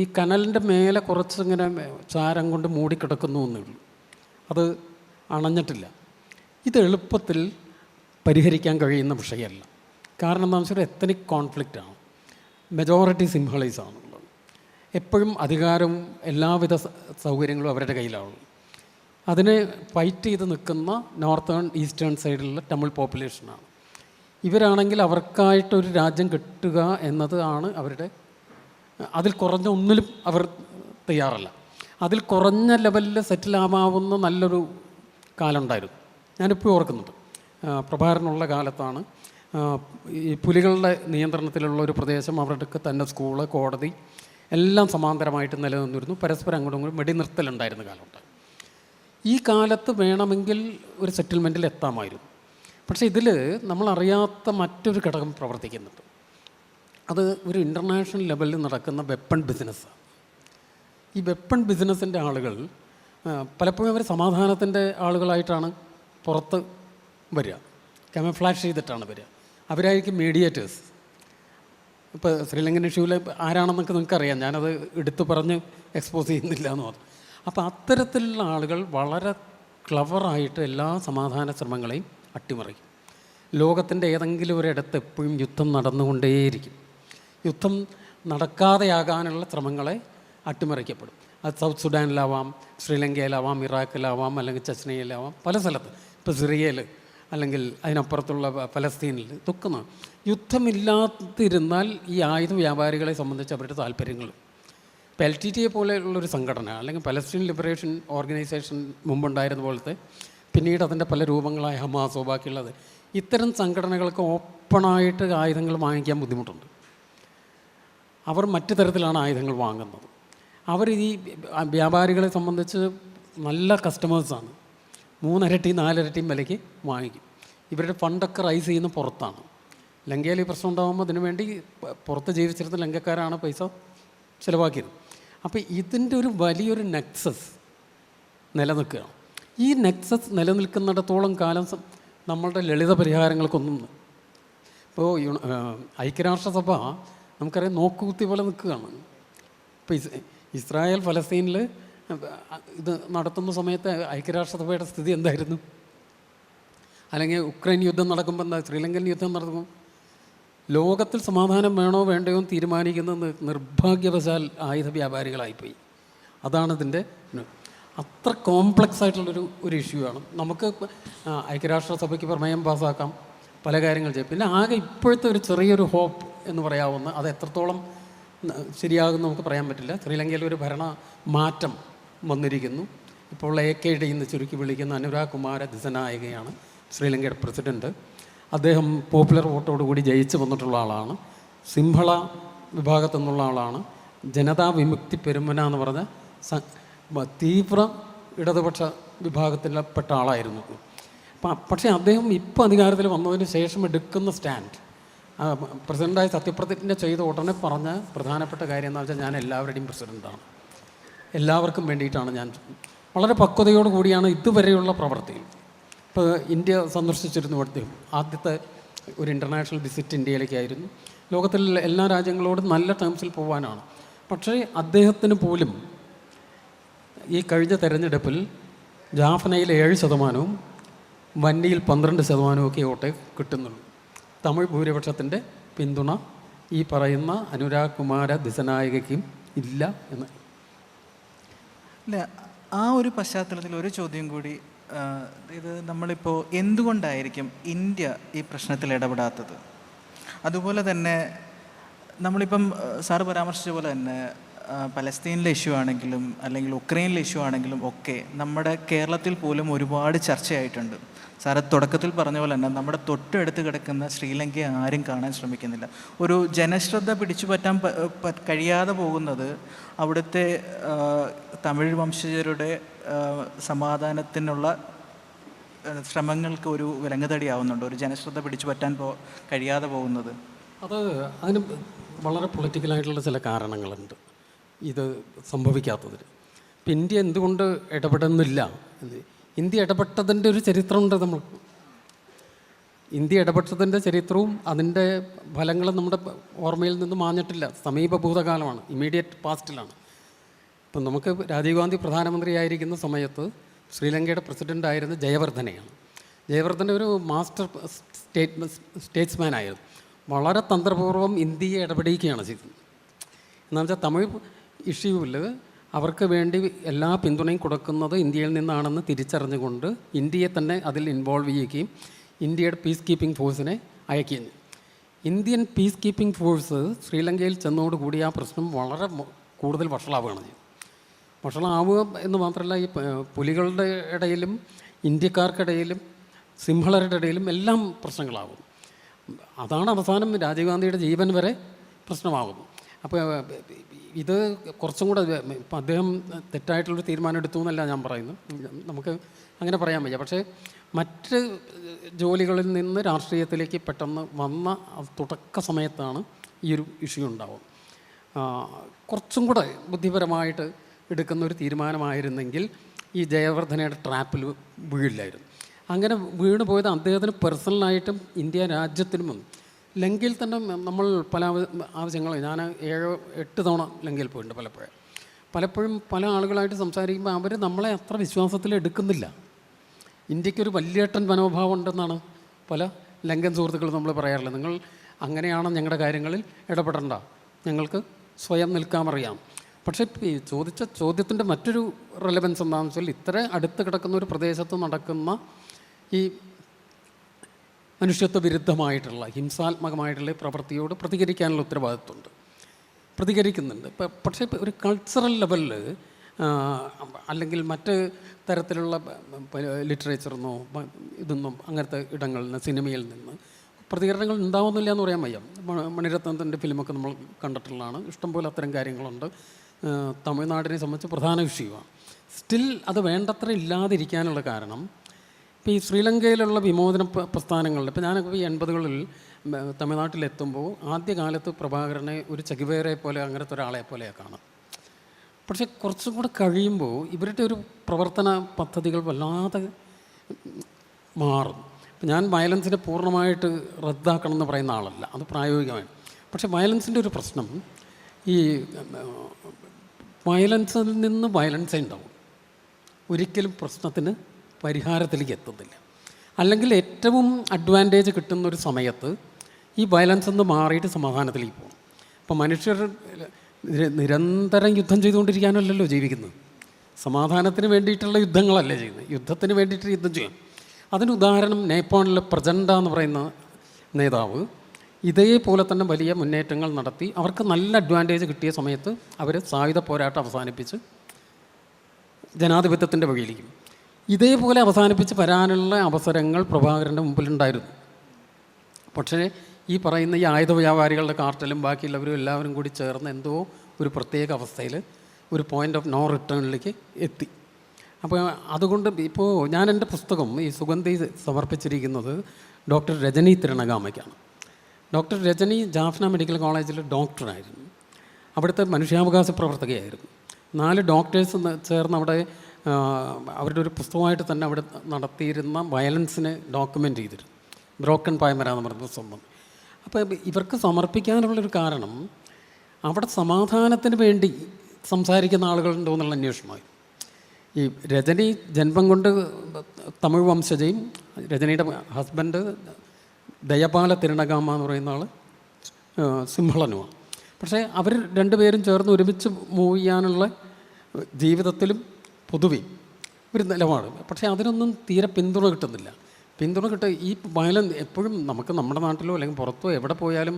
ഈ കനലിൻ്റെ മേലെ കുറച്ചിങ്ങനെ ചാരം കൊണ്ട് മൂടിക്കിടക്കുന്നു എന്നേ ഉള്ളൂ. അത് അണഞ്ഞിട്ടില്ല. ഇത് എളുപ്പത്തിൽ പരിഹരിക്കാൻ കഴിയുന്ന വിഷയമല്ല. കാരണം എന്താണെന്ന് വെച്ചാൽ എത്തനിക് കോൺഫ്ലിക്റ്റാണ്. മെജോറിറ്റി സിംഹളൈസ് ആണുള്ളത്. എപ്പോഴും അധികാരവും എല്ലാവിധ സൗകര്യങ്ങളും അവരുടെ കയ്യിലാണ്. അതിനെ ഫൈറ്റ് ചെയ്ത് നിൽക്കുന്ന നോർത്തേൺ ഈസ്റ്റേൺ സൈഡിലുള്ള തമിഴ് പോപ്പുലേഷനാണ്. ഇവരാണെങ്കിൽ അവർക്കായിട്ടൊരു രാജ്യം കിട്ടുക എന്നത് ആണ് അവരുടെ. അതിൽ കുറഞ്ഞ ഒന്നിലും അവർ തയ്യാറല്ല. അതിൽ കുറഞ്ഞ ലെവലിൽ സെറ്റിലാവാവുന്ന നല്ലൊരു കാലം ഉണ്ടായിരുന്നു. ഞാനിപ്പോൾ ഓർക്കുന്നുണ്ട്, പ്രഭാകരനുള്ള കാലത്താണ് ഈ പുലികളുടെ നിയന്ത്രണത്തിലുള്ള ഒരു പ്രദേശം. അവരുടെയൊക്കെ തന്നെ സ്കൂള്, കോടതി എല്ലാം സമാന്തരമായിട്ട് നിലനിന്നിരുന്നു. പരസ്പരം അങ്ങോട്ടും ഇങ്ങോട്ടും വെടിനിർത്തലുണ്ടായിരുന്ന കാലമുണ്ട്. ഈ കാലത്ത് വേണമെങ്കിൽ ഒരു സെറ്റിൽമെൻറ്റിൽ എത്താമായിരുന്നു. പക്ഷേ ഇതിൽ നമ്മളറിയാത്ത മറ്റൊരു ഘടകം പ്രവർത്തിക്കുന്നുണ്ട്. അത് ഒരു ഇൻ്റർനാഷണൽ ലെവലിൽ നടക്കുന്ന വെപ്പൺ ബിസിനസ്സാണ്. ഈ വെപ്പൺ ബിസിനസ്സിൻ്റെ ആളുകൾ പലപ്പോഴും അവർ സമാധാനത്തിൻ്റെ ആളുകളായിട്ടാണ് പുറത്ത് വരിക. കാമഫ്ലാഷ് ചെയ്തിട്ടാണ് വരിക. അവരായിരിക്കും മീഡിയേറ്റേഴ്സ്. ഇപ്പോൾ ശ്രീലങ്കൻ ഇഷ്യൂവിൽ ആരാണെന്നൊക്കെ നിങ്ങൾക്കറിയാം. ഞാനത് എടുത്തു പറഞ്ഞ് എക്സ്പോസ് ചെയ്യുന്നില്ല എന്ന് പറഞ്ഞു. അപ്പോൾ അത്തരത്തിലുള്ള ആളുകൾ വളരെ ക്ലവറായിട്ട് എല്ലാ സമാധാന ശ്രമങ്ങളെയും അട്ടിമറിക്കും. ലോകത്തിൻ്റെ ഏതെങ്കിലും ഒരിടത്ത് എപ്പോഴും യുദ്ധം നടന്നുകൊണ്ടേയിരിക്കും. യുദ്ധം നടക്കാതെയാകാനുള്ള ശ്രമങ്ങളെ അട്ടിമറിക്കപ്പെടും. അത് സൗത്ത് സുഡാനിലാവാം, ശ്രീലങ്കയിലാവാം, ഇറാഖിലാവാം, അല്ലെങ്കിൽ ചെച്നിയയിലാവാം, പല സ്ഥലത്ത്. ഇപ്പോൾ സിറിയയിൽ അല്ലെങ്കിൽ അതിനപ്പുറത്തുള്ള പലസ്തീനിൽ ഇതൊക്കെ യുദ്ധമില്ലാതിരുന്നാൽ ഈ ആയുധ വ്യാപാരികളെ സംബന്ധിച്ച് അവരുടെ താല്പര്യങ്ങൾ. ഇപ്പോൾ LTTE പോലെയുള്ളൊരു സംഘടന അല്ലെങ്കിൽ പലസ്തീൻ ലിബറേഷൻ ഓർഗനൈസേഷൻ മുമ്പുണ്ടായിരുന്ന പോലത്തെ, പിന്നീട് അതിൻ്റെ പല രൂപങ്ങളായ ഹമാസോ ബാക്കിയുള്ളത്, ഇത്തരം സംഘടനകൾക്ക് ഓപ്പണായിട്ട് ആയുധങ്ങൾ വാങ്ങിക്കാൻ ബുദ്ധിമുട്ടുണ്ട്. അവർ മറ്റു തരത്തിലാണ് ആയുധങ്ങൾ വാങ്ങുന്നത്. അവർ ഈ വ്യാപാരികളെ സംബന്ധിച്ച് നല്ല കസ്റ്റമേഴ്സാണ്. 3 ഇരട്ടിയും 4 ഇരട്ടിയും വിലയ്ക്ക് വാങ്ങിക്കും. ഇവരുടെ ഫണ്ടൊക്കെ റൈസ് ചെയ്യുന്ന പുറത്താണ്. ലങ്കയിൽ ഈ പ്രശ്നം ഉണ്ടാകുമ്പോൾ അതിനുവേണ്ടി പുറത്ത് ജീവിച്ചിരുന്ന ലങ്കക്കാരാണ് പൈസ ചിലവാക്കിയത്. അപ്പോൾ ഇതിൻ്റെ ഒരു വലിയൊരു നെക്സസ് നിലനിൽക്കുകയാണ്. ഈ നെക്സസ് നിലനിൽക്കുന്നിടത്തോളം കാലം നമ്മളുടെ ലളിത പരിഹാരങ്ങൾക്കൊന്നും. ഇപ്പോൾ ഐക്യരാഷ്ട്രസഭ നമുക്കറിയാം നോക്കുകുത്തി പോലെ നിൽക്കുകയാണ്. ഇപ്പോൾ ഇസ്രായേൽ ഫലസ്തീനിൽ ഇത് നടത്തുന്ന സമയത്ത് ഐക്യരാഷ്ട്രസഭയുടെ സ്ഥിതി എന്തായിരുന്നു? അല്ലെങ്കിൽ ഉക്രൈൻ യുദ്ധം നടക്കുമ്പോൾ എന്താ, ശ്രീലങ്കൻ യുദ്ധം നടക്കുമ്പോൾ ലോകത്തിൽ സമാധാനം വേണോ വേണ്ടയോ എന്ന് തീരുമാനിക്കുന്നത് നിർഭാഗ്യവശാൽ ആയുധ വ്യാപാരികളായിപ്പോയി. അതാണ് ഇതിൻ്റെ അത്ര കോംപ്ലക്സ് ആയിട്ടുള്ളൊരു ഇഷ്യൂ ആണ്. നമുക്ക് ഐക്യരാഷ്ട്രസഭയ്ക്ക് പ്രമേയം പാസ്സാക്കാം, പല കാര്യങ്ങൾ ചെയ്യും. പിന്നെ ആകെ ഇപ്പോഴത്തെ ഒരു ചെറിയൊരു ഹോപ്പ് എന്ന് പറയാവുന്ന, അത് എത്രത്തോളം ശരിയാകുമെന്ന് നമുക്ക് പറയാൻ പറ്റില്ല. ശ്രീലങ്കയിൽ ഒരു ഭരണ മാറ്റം വന്നിരിക്കുന്നു. ഇപ്പോൾ AKD എന്ന് ചുരുക്കി വിളിക്കുന്ന അനുരാഗ് കുമാര ദിസനായകയാണ് ശ്രീലങ്കയുടെ പ്രസിഡൻറ്റ്. അദ്ദേഹം പോപ്പുലർ വോട്ടോടുകൂടി ജയിച്ചു വന്നിട്ടുള്ള ആളാണ്. സിംഹള വിഭാഗത്തു നിന്നുള്ള ആളാണ്. ജനതാ വിമുക്തി പെരുമന എന്ന് പറഞ്ഞ തീവ്ര ഇടതുപക്ഷ വിഭാഗത്തിൽപ്പെട്ട ആളായിരുന്നു. പക്ഷേ അദ്ദേഹം ഇപ്പോൾ അധികാരത്തിൽ വന്നതിന് ശേഷം എടുക്കുന്ന സ്റ്റാൻഡ്, പ്രസിഡൻ്റായി സത്യപ്രതിജ്ഞ ചെയ്ത ഉടനെ പറഞ്ഞ പ്രധാനപ്പെട്ട കാര്യം എന്ന് വെച്ചാൽ, ഞാൻ എല്ലാവരുടെയും പ്രസിഡൻ്റാണ്, എല്ലാവർക്കും വേണ്ടിയിട്ടാണ് ഞാൻ. വളരെ പക്വതയോടു കൂടിയാണ് ഇതുവരെയുള്ള പ്രവൃത്തി. ഇപ്പോൾ ഇന്ത്യ സന്ദർശിച്ചിരുന്നു അദ്ദേഹം. ആദ്യത്തെ ഒരു ഇൻ്റർനാഷണൽ വിസിറ്റ് ഇന്ത്യയിലേക്കായിരുന്നു. ലോകത്തിൽ എല്ലാ രാജ്യങ്ങളോടും നല്ല ടേംസിൽ പോകാനാണ്. പക്ഷേ അദ്ദേഹത്തിന് പോലും ഈ കഴിഞ്ഞ തെരഞ്ഞെടുപ്പിൽ ജാഫ്നയിൽ 7%, വന്നിയിൽ 12% വോട്ടേ കിട്ടുന്നുള്ളൂ. തമിഴ് ഭൂരിപക്ഷത്തിൻ്റെ പിന്തുണ ഈ പറയുന്ന അനുരാഗ് കുമാര ദിസനായകയ്ക്കും ഇല്ല എന്ന്. അല്ല, ആ ഒരു പശ്ചാത്തലത്തിൽ ഒരു ചോദ്യം കൂടി ഇത് നമ്മളിപ്പോൾ എന്തുകൊണ്ടായിരിക്കും ഇന്ത്യ ഈ പ്രശ്നത്തിൽ ഇടപെടാത്തത്? അതുപോലെ തന്നെ നമ്മളിപ്പം സാറ് പരാമർശിച്ച പോലെ തന്നെ പലസ്തീനിലെ ഇഷ്യൂ ആണെങ്കിലും അല്ലെങ്കിൽ ഉക്രൈനിലെ ഇഷ്യൂ ആണെങ്കിലും ഒക്കെ നമ്മുടെ കേരളത്തിൽ പോലും ഒരുപാട് ചർച്ചയായിട്ടുണ്ട്. സാറ് തുടക്കത്തിൽ പറഞ്ഞ പോലെ തന്നെ നമ്മുടെ തൊട്ടടുത്ത് കിടക്കുന്ന ശ്രീലങ്കയെ ആരും കാണാൻ ശ്രമിക്കുന്നില്ല. ഒരു ജനശ്രദ്ധ പിടിച്ചു പറ്റാൻ കഴിയാതെ പോകുന്നത് അവിടുത്തെ തമിഴ് വംശജരുടെ സമാധാനത്തിനുള്ള ശ്രമങ്ങൾക്ക് ഒരു വിലങ്ങുതടിയാവുന്നുണ്ട്, ഒരു ജനശ്രദ്ധ പിടിച്ചു പറ്റാൻ കഴിയാതെ പോകുന്നത്. അതിന് വളരെ പൊളിറ്റിക്കലായിട്ടുള്ള ചില കാരണങ്ങളുണ്ട് ഇത് സംഭവിക്കാത്തതിന്. ഇപ്പം ഇന്ത്യ എന്തുകൊണ്ട് ഇടപെടുന്നില്ല? ഇന്ത്യ ഇടപെട്ടതിൻ്റെ ഒരു ചരിത്രമുണ്ട്. ഇന്ത്യ ഇടപെട്ടതിൻ്റെ ചരിത്രവും അതിൻ്റെ ഫലങ്ങളും നമ്മുടെ ഓർമ്മയിൽ നിന്ന് മാഞ്ഞിട്ടില്ല. സമീപ ഭൂതകാലമാണ്, ഇമ്മീഡിയറ്റ് പാസ്റ്റിലാണ്. ഇപ്പം നമുക്ക് രാജീവ് ഗാന്ധി പ്രധാനമന്ത്രിയായിരിക്കുന്ന സമയത്ത് ശ്രീലങ്കയുടെ പ്രസിഡൻ്റായിരുന്ന ജയവർദ്ധനയാണ്. ജയവർദ്ധന ഒരു മാസ്റ്റർ സ്റ്റേറ്റ്സ്മാൻ ആയിരുന്നു. വളരെ തന്ത്രപൂർവ്വം ഇന്ത്യയെ ഇടപെടിക്കുകയാണ് ചെയ്തത്. എന്നു വെച്ചാൽ തമിഴ് ഇഷ്യൂവിൽ അവർക്ക് വേണ്ടി എല്ലാ പിന്തുണയും കൊടുക്കുന്നത് ഇന്ത്യയിൽ നിന്നാണെന്ന് തിരിച്ചറിഞ്ഞുകൊണ്ട് ഇന്ത്യയെ തന്നെ അതിൽ ഇൻവോൾവ് ചെയ്യുകയും ഇന്ത്യയുടെ പീസ് കീപ്പിംഗ് ഫോഴ്സിനെ അയക്കുകയും. ഇന്ത്യൻ പീസ് കീപ്പിംഗ് ഫോഴ്സ് ശ്രീലങ്കയിൽ ചെന്നോടുകൂടി ആ പ്രശ്നം വളരെ കൂടുതൽ വഷളാവുകയാണ് ചെയ്തത്. വഷളാവുക എന്ന് മാത്രമല്ല, ഈ പുലികളുടെ ഇടയിലും ഇന്ത്യക്കാർക്കിടയിലും സിംഹളരുടെ ഇടയിലും എല്ലാം പ്രശ്നങ്ങളാകും. അതാണ് അവസാനം രാജീവ് ഗാന്ധിയുടെ ജീവൻ വരെ പ്രശ്നമാകുന്നു. അപ്പോൾ ഇത് കുറച്ചും കൂടെ ഇപ്പം അദ്ദേഹം തെറ്റായിട്ടുള്ളൊരു തീരുമാനം എടുത്തു എന്നല്ല ഞാൻ പറയുന്നു, നമുക്ക് അങ്ങനെ പറയാൻ വയ്യ. പക്ഷേ മറ്റ് ജോലികളിൽ നിന്ന് രാഷ്ട്രീയത്തിലേക്ക് പെട്ടെന്ന് വന്ന തുടക്ക സമയത്താണ് ഈ ഒരു ഇഷ്യൂ ഉണ്ടാവും. കുറച്ചും കൂടെ ബുദ്ധിപരമായിട്ട് എടുക്കുന്ന ഒരു തീരുമാനമായിരുന്നെങ്കിൽ ഈ ജയവർദ്ധനയുടെ ട്രാപ്പിൽ വീഴില്ലായിരുന്നു. അങ്ങനെ വീണ് പോയത് അദ്ദേഹത്തിന് പേഴ്സണലായിട്ടും രാജ്യത്തിനും വന്നു. ലങ്കയിൽ തന്നെ നമ്മൾ പല ആവശ്യങ്ങൾ, ഞാൻ 7-8 തവണ ലങ്കയിൽ പോയിട്ടുണ്ട്. പലപ്പോഴും പല ആളുകളായിട്ട് സംസാരിക്കുമ്പോൾ അവർ നമ്മളെ അത്ര വിശ്വാസത്തിൽ എടുക്കുന്നില്ല. ഇന്ത്യക്കൊരു വലിയേട്ടൻ മനോഭാവം ഉണ്ടെന്നാണ് പല ലങ്കൻ സുഹൃത്തുക്കൾ നമ്മൾ പറയാറുള്ളത്. നിങ്ങൾ അങ്ങനെയാണ് ഞങ്ങളുടെ കാര്യങ്ങളിൽ ഇടപെടേണ്ട, ഞങ്ങൾക്ക് സ്വയം നിൽക്കാമറിയാം. പക്ഷേ ഈ ചോദിച്ച ചോദ്യത്തിൻ്റെ മറ്റൊരു റെലവൻസ് എന്താണെന്ന് വെച്ചാൽ, ഇത്ര അടുത്ത് കിടക്കുന്ന ഒരു പ്രദേശത്ത് നടക്കുന്ന ഈ മനുഷ്യത്വ വിരുദ്ധമായിട്ടുള്ള ഹിംസാത്മകമായിട്ടുള്ള പ്രവൃത്തിയോട് പ്രതികരിക്കാനുള്ള ഉത്തരവാദിത്വമുണ്ട്, പ്രതികരിക്കുന്നുണ്ട്. പക്ഷേ ഒരു കൾച്ചറൽ ലെവലിൽ അല്ലെങ്കിൽ മറ്റ് തരത്തിലുള്ള ലിറ്ററേച്ചറിന്നോ ഇതൊന്നും അങ്ങനത്തെ ഇടങ്ങളിൽ നിന്ന്, സിനിമയിൽ നിന്ന് പ്രതികരണങ്ങൾ ഉണ്ടാവുന്നില്ല എന്ന് പറയാൻ വയ്യ. മണിരത്നത്തിൻ്റെ ഫിലിമൊക്കെ നമ്മൾ കണ്ടിട്ടുള്ളതാണ്. ഇഷ്ടംപോലെ അത്തരം കാര്യങ്ങളുണ്ട്. തമിഴ്നാടിനെ സംബന്ധിച്ച് പ്രധാന വിഷയമാണ്. സ്റ്റിൽ അത് വേണ്ടത്ര ഇല്ലാതിരിക്കാനുള്ള കാരണം ഇപ്പോൾ ഈ ശ്രീലങ്കയിലുള്ള വിമോചന പ്രസ്ഥാനങ്ങളിൽ, ഇപ്പോൾ ഞാനൊക്കെ ഈ 80കളിൽ തമിഴ്നാട്ടിലെത്തുമ്പോൾ ആദ്യകാലത്ത് പ്രഭാകരനെ ഒരു ചെഗുവേരെ പോലെ അങ്ങനത്തെ ഒരാളെ പോലെയാണ് കാണാം. പക്ഷേ കുറച്ചും കൂടെ കഴിയുമ്പോൾ ഇവരുടെ ഒരു പ്രവർത്തന പദ്ധതികൾ വല്ലാതെ മാറും. ഇപ്പം ഞാൻ വയലൻസിനെ പൂർണ്ണമായിട്ട് റദ്ദാക്കണം എന്ന് പറയുന്ന ആളല്ല, അത് പ്രായോഗികമാണ്. പക്ഷേ വയലൻസിൻ്റെ ഒരു പ്രശ്നം, ഈ വയലൻസിൽ നിന്ന് വയലൻസേ ഉണ്ടാവും, ഒരിക്കലും പ്രശ്നത്തിന് പരിഹാരത്തിലേക്ക് എത്തുന്നില്ല. അല്ലെങ്കിൽ ഏറ്റവും അഡ്വാൻറ്റേജ് കിട്ടുന്നൊരു സമയത്ത് ഈ വയലൻസ് നിന്ന് മാറിയിട്ട് സമാധാനത്തിലേക്ക് പോകും. അപ്പോൾ മനുഷ്യർ നിരന്തരം യുദ്ധം ചെയ്തുകൊണ്ടിരിക്കാനല്ലല്ലോ ജീവിക്കുന്നത്, സമാധാനത്തിന് വേണ്ടിയിട്ടുള്ള യുദ്ധങ്ങളല്ലേ ചെയ്യുന്നത്. യുദ്ധത്തിന് വേണ്ടിയിട്ട് യുദ്ധം ചെയ്യും. അതിന് ഉദാഹരണം നേപ്പാളിലെ പ്രചണ്ഡ എന്ന് പറയുന്ന നേതാവ് ഇതേപോലെ തന്നെ വലിയ മുന്നേറ്റങ്ങൾ നടത്തി അവർക്ക് നല്ല അഡ്വാൻറ്റേജ് കിട്ടിയ സമയത്ത് അവർ സായുധ പോരാട്ടം അവസാനിപ്പിച്ച് ജനാധിപത്യത്തിൻ്റെ വഴിയിലേക്കും ഇതേപോലെ അവസാനിപ്പിച്ച് വരാനുള്ള അവസരങ്ങൾ പ്രഭാകരൻ്റെ മുമ്പിലുണ്ടായിരുന്നു. പക്ഷേ ഈ പറയുന്ന ഈ ആയുധ വ്യാപാരികളുടെ കാർട്ടലും ബാക്കിയുള്ളവരും എല്ലാവരും കൂടി ചേർന്ന് എന്തോ ഒരു പ്രത്യേക അവസ്ഥയിൽ ഒരു പോയിൻ്റ് ഓഫ് നോ റിട്ടേണിലേക്ക് എത്തി. അപ്പോൾ അതുകൊണ്ട് ഇപ്പോൾ ഞാൻ എൻ്റെ പുസ്തകം ഈ സുഗന്ധി സമർപ്പിച്ചിരിക്കുന്നത് ഡോക്ടർ രജനി തിരുണഗാമയ്ക്കാണ്. ഡോക്ടർ രജനി ജാഫ്ന മെഡിക്കൽ കോളേജിൽ ഡോക്ടറായിരുന്നു, അവിടുത്തെ മനുഷ്യാവകാശ പ്രവർത്തകയായിരുന്നു. 4 ഡോക്ടേഴ്സ് ചേർന്ന് അവിടെ അവരുടെ ഒരു പുസ്തകമായിട്ട് തന്നെ അവിടെ നടത്തിയിരുന്ന വയലൻസിനെ ഡോക്യുമെൻ്റ് ചെയ്തിരുന്നു. ബ്രോക്കൺ പായ്മര എന്ന് പറയുന്ന പുസ്തകം. അപ്പോൾ ഇവർക്ക് സമർപ്പിക്കാനുള്ളൊരു കാരണം അവിടെ സമാധാനത്തിന് വേണ്ടി സംസാരിക്കുന്ന ആളുകളുണ്ടോ എന്നുള്ള അന്വേഷണമായി. ഈ രജനി ജന്മം കൊണ്ട് തമിഴ് വംശജയും രജനിയുടെ ഹസ്ബൻഡ് ദയപാല തിരുണഗാമ എന്ന് പറയുന്ന ആൾ സിംഹളനുമാണ്. പക്ഷേ അവർ രണ്ടുപേരും ചേർന്ന് ഒരുമിച്ച് മൂവ് ചെയ്യാനുള്ള ജീവിതത്തിലും പൊതുവെ ഒരു നിലപാട്. പക്ഷേ അതിനൊന്നും തീരെ പിന്തുണ കിട്ടുന്നില്ല. പിന്തുണ ഈ വയലൻസ് എപ്പോഴും നമുക്ക് നമ്മുടെ നാട്ടിലോ അല്ലെങ്കിൽ പുറത്തോ എവിടെ പോയാലും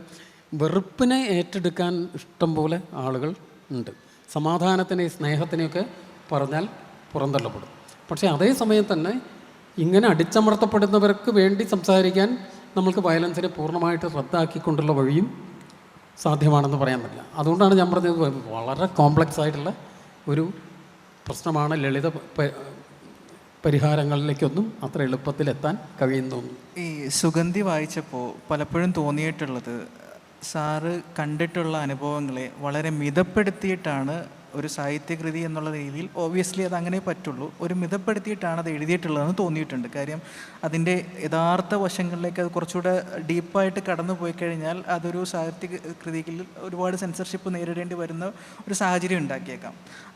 വെറുപ്പിനെ ഏറ്റെടുക്കാൻ ഇഷ്ടം പോലെ ആളുകൾ ഉണ്ട്. സമാധാനത്തിനെ സ്നേഹത്തിനെയൊക്കെ പറഞ്ഞാൽ പുറന്തള്ളപ്പെടും. പക്ഷേ അതേ സമയം തന്നെ ഇങ്ങനെ അടിച്ചമർത്തപ്പെടുന്നവർക്ക് വേണ്ടി സംസാരിക്കാൻ നമ്മൾക്ക് വയലൻസിനെ പൂർണ്ണമായിട്ട് റദ്ദാക്കിക്കൊണ്ടുള്ള വഴിയും സാധ്യമാണെന്ന് പറയാൻ പറ്റില്ല. അതുകൊണ്ടാണ് ഞാൻ പറഞ്ഞത് വളരെ കോംപ്ലക്സ് ആയിട്ടുള്ള ഒരു പ്രശ്നമാണ്. ലളിത പരിഹാരങ്ങളിലേക്കൊന്നും അത്ര എളുപ്പത്തിലെത്താൻ കഴിയുന്നു. ഈ സുഗന്ധി വായിച്ചപ്പോൾ പലപ്പോഴും തോന്നിയിട്ടുള്ളത്, സാറ് കണ്ടിട്ടുള്ള അനുഭവങ്ങളെ വളരെ മിതപ്പെടുത്തിയിട്ടാണ് ഒരു സാഹിത്യകൃതി എന്നുള്ള രീതിയിൽ, ഓബ്വിയസ്ലി അത് അങ്ങനെ പറ്റുള്ളൂ, ഒരു മിതപ്പെടുത്തിയിട്ടാണ് അത് എഴുതിയിട്ടുള്ളതെന്ന് തോന്നിയിട്ടുണ്ട്. കാര്യം അതിൻ്റെ യഥാർത്ഥ വശങ്ങളിലേക്ക് അത് കുറച്ചുകൂടെ ഡീപ്പായിട്ട് കടന്നു പോയി കഴിഞ്ഞാൽ അതൊരു സാഹിത്യ കൃതിയിൽ ഒരുപാട് സെൻസർഷിപ്പ് നേരിടേണ്ടി വരുന്ന ഒരു സാഹചര്യം ഉണ്ടാക്കിയേക്കാം.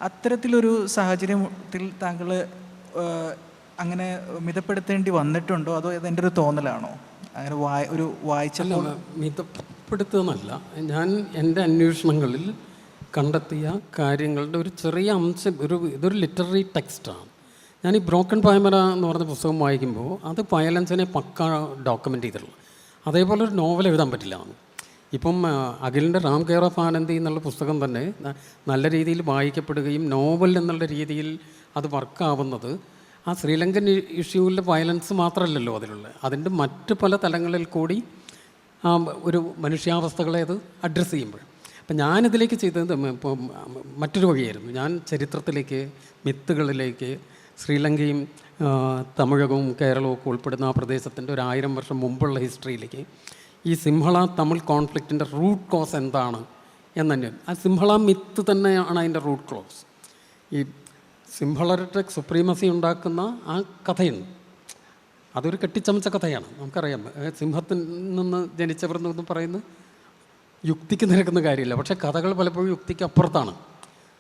അത്തരത്തിലൊരു സാഹചര്യത്തിൽ താങ്കൾ അങ്ങനെ മിതപ്പെടുത്തേണ്ടി വന്നിട്ടുണ്ടോ, അതോ ഇതെൻ്റെ ഒരു തോന്നലാണോ? അങ്ങനെ ഒരു വായിച്ചല്ല മിതപ്പെടുത്തുന്നല്ല. ഞാൻ എൻ്റെ അന്വേഷണങ്ങളിൽ കണ്ടെത്തിയ കാര്യങ്ങളുടെ ഒരു ചെറിയ അംശം, ഇതൊരു ലിറ്റററി ടെക്സ്റ്റാണ്. ഞാൻ ഈ ബ്രോക്കൺ പായ്മര എന്ന് പറഞ്ഞ പുസ്തകം വായിക്കുമ്പോൾ അത് വയലൻസിനെ പക്ക ഡോക്യുമെൻ്റ് ചെയ്തിട്ടുള്ളൂ. അതേപോലെ ഒരു നോവൽ എഴുതാൻ പറ്റില്ല. ഇപ്പം അഖിലിൻ്റെ റാം കെയർ ഓഫ് ആനന്ദി എന്നുള്ള പുസ്തകം തന്നെ നല്ല രീതിയിൽ വായിക്കപ്പെടുകയും നോവൽ എന്നുള്ള രീതിയിൽ അത് വർക്കാവുന്നത് ആ ശ്രീലങ്കൻ ഇഷ്യൂവിലെ വയലൻസ് മാത്രമല്ലല്ലോ അതിലുള്ള, അതിൻ്റെ മറ്റ് പല തലങ്ങളിൽ കൂടി ഒരു മനുഷ്യാവസ്ഥകളെ അത് അഡ്രസ്സ് ചെയ്യുമ്പോൾ. അപ്പം ഞാനിതിലേക്ക് ചെയ്തത് ഇപ്പോൾ മറ്റൊരു വഴിയായിരുന്നു. ഞാൻ ചരിത്രത്തിലേക്ക്, മിത്തുകളിലേക്ക്, ശ്രീലങ്കയും തമിഴകവും കേരളവും ഒക്കെ ഉൾപ്പെടുന്ന ആ പ്രദേശത്തിൻ്റെ ഒരു 1000 വർഷം മുമ്പുള്ള ഹിസ്റ്ററിയിലേക്ക് ഈ സിംഹള തമിഴ് കോൺഫ്ലിക്റ്റിൻ്റെ റൂട്ട് കോസ് എന്താണ് എന്നെ, ആ സിംഹള മിത്ത് തന്നെയാണ് അതിൻ്റെ റൂട്ട് കോസ്. ഈ സിംഹളരുടെ സുപ്രീമസി ഉണ്ടാക്കുന്ന ആ കഥയുണ്ട്, അതൊരു കെട്ടിച്ചമച്ച കഥയാണ്. നമുക്കറിയാം, സിംഹത്തിൽ നിന്ന് ജനിച്ചവർ എന്നൊന്നും പറയുന്നത് യുക്തിക്ക് നിരക്കുന്ന കാര്യമില്ല. പക്ഷേ കഥകൾ പലപ്പോഴും യുക്തിക്ക് അപ്പുറത്താണ്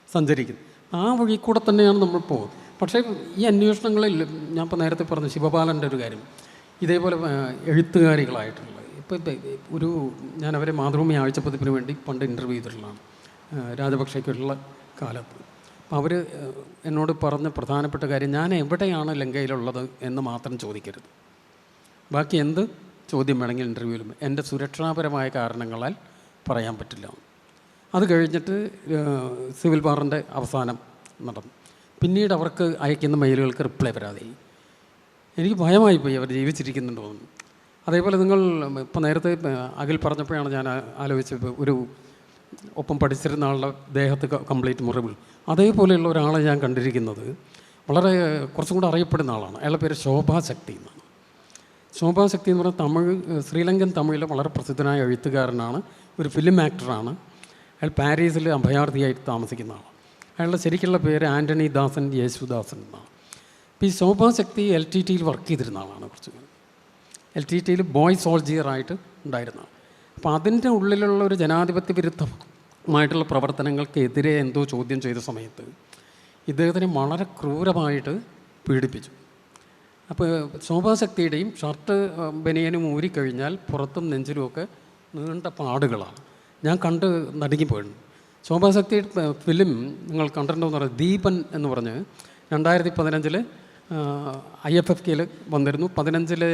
സഞ്ചരിക്കുന്നത്. ആ വഴി കൂടെ തന്നെയാണ് നമ്മൾ പോകുന്നത്. പക്ഷേ ഈ അന്വേഷണങ്ങളിൽ ഞാൻ ഇപ്പോൾ നേരത്തെ പറഞ്ഞ ശിവപാലൻ്റെ ഒരു കാര്യം, ഇതേപോലെ എഴുത്തുകാരികളായിട്ടുള്ള ഇപ്പോൾ ഞാൻ അവരെ മാതൃഭൂമി ആഴ്ചപ്പതിപ്പിന് വേണ്ടി പണ്ട് ഇൻ്റർവ്യൂ ചെയ്തിട്ടുള്ളതാണ് രാജപക്ഷയ്ക്കുള്ള കാലത്ത്. അപ്പോൾ അവർ എന്നോട് പറഞ്ഞ പ്രധാനപ്പെട്ട കാര്യം, ഞാൻ എവിടെയാണ് ലങ്കയിലുള്ളത് എന്ന് മാത്രം ചോദിക്കരുത്, ബാക്കി എന്ത് ചോദ്യം വേണമെങ്കിൽ ഇൻ്റർവ്യൂവിലും എൻ്റെ സുരക്ഷാപരമായ കാരണങ്ങളാൽ പറയാൻ പറ്റില്ല. അത് കഴിഞ്ഞിട്ട് സിവിൽ വാറിൻ്റെ അവസാനം നടന്നു. പിന്നീട് അവർക്ക് അയക്കുന്ന മെയിലുകൾക്ക് റിപ്ലൈ വരാതെ എനിക്ക് ഭയമായിപ്പോയി അവർ ജീവിച്ചിരിക്കുന്നുണ്ടോ എന്ന്. അതേപോലെ നിങ്ങൾ ഇപ്പോൾ നേരത്തെ അഖിൽ പറഞ്ഞപ്പോഴാണ് ഞാൻ ആലോചിച്ചത്, ഒരു ഒപ്പം പഠിച്ചിരുന്ന ആളുടെ ദേഹത്ത് കംപ്ലീറ്റ് മുറിവുകൾ, അതേപോലെയുള്ള ഒരാളെ ഞാൻ കണ്ടിരിക്കുന്നത് വളരെ കുറച്ചും കൂടെ അറിയപ്പെടുന്ന ആളാണ്. അയാളുടെ പേര് ശോഭാശക്തി എന്നാണ്. ശോഭാശക്തി എന്ന് പറഞ്ഞാൽ ശ്രീലങ്കൻ തമിഴിലെ വളരെ പ്രസിദ്ധനായ എഴുത്തുകാരനാണ്, ഒരു ഫിലിം ആക്ടറാണ്. അയാൾ പാരീസിൽ അഭയാർത്ഥിയായിട്ട് താമസിക്കുന്ന ആളാണ്. അയാളുടെ ശരിക്കുള്ള പേര് ആൻ്റണി ദാസൻ യേശുദാസൻ എന്നാണ്. അപ്പോൾ ഈ ശോഭാശക്തി LTTയിൽ വർക്ക് ചെയ്തിരുന്ന ആളാണ്. കുറച്ച് LTTയിൽ ബോയ് സോൾജിയറായിട്ട് ഉണ്ടായിരുന്ന. അപ്പോൾ അതിൻ്റെ ഉള്ളിലുള്ള ഒരു ജനാധിപത്യ വിരുദ്ധമായിട്ടുള്ള പ്രവർത്തനങ്ങൾക്കെതിരെ എന്തോ ചോദ്യം ചെയ്ത സമയത്ത് ഇദ്ദേഹത്തിനെ വളരെ ക്രൂരമായിട്ട് പീഡിപ്പിച്ചു. അപ്പോൾ ശോഭാശക്തിയുടെയും ഷർട്ട് ബനിയനും ഊരിക്കഴിഞ്ഞാൽ പുറത്തും നെഞ്ചിലുമൊക്കെ നീണ്ട പാടുകളാണ്. ഞാൻ കണ്ട് നടുങ്ങിപ്പോയിരുന്നു. ശോഭാശക്തിയുടെ ഫിലിം നിങ്ങൾ കണ്ടിട്ടുണ്ടോ എന്ന് പറയുന്നത് ദീപൻ എന്ന് പറഞ്ഞ് 2015 IFFKയിൽ വന്നിരുന്നു. 15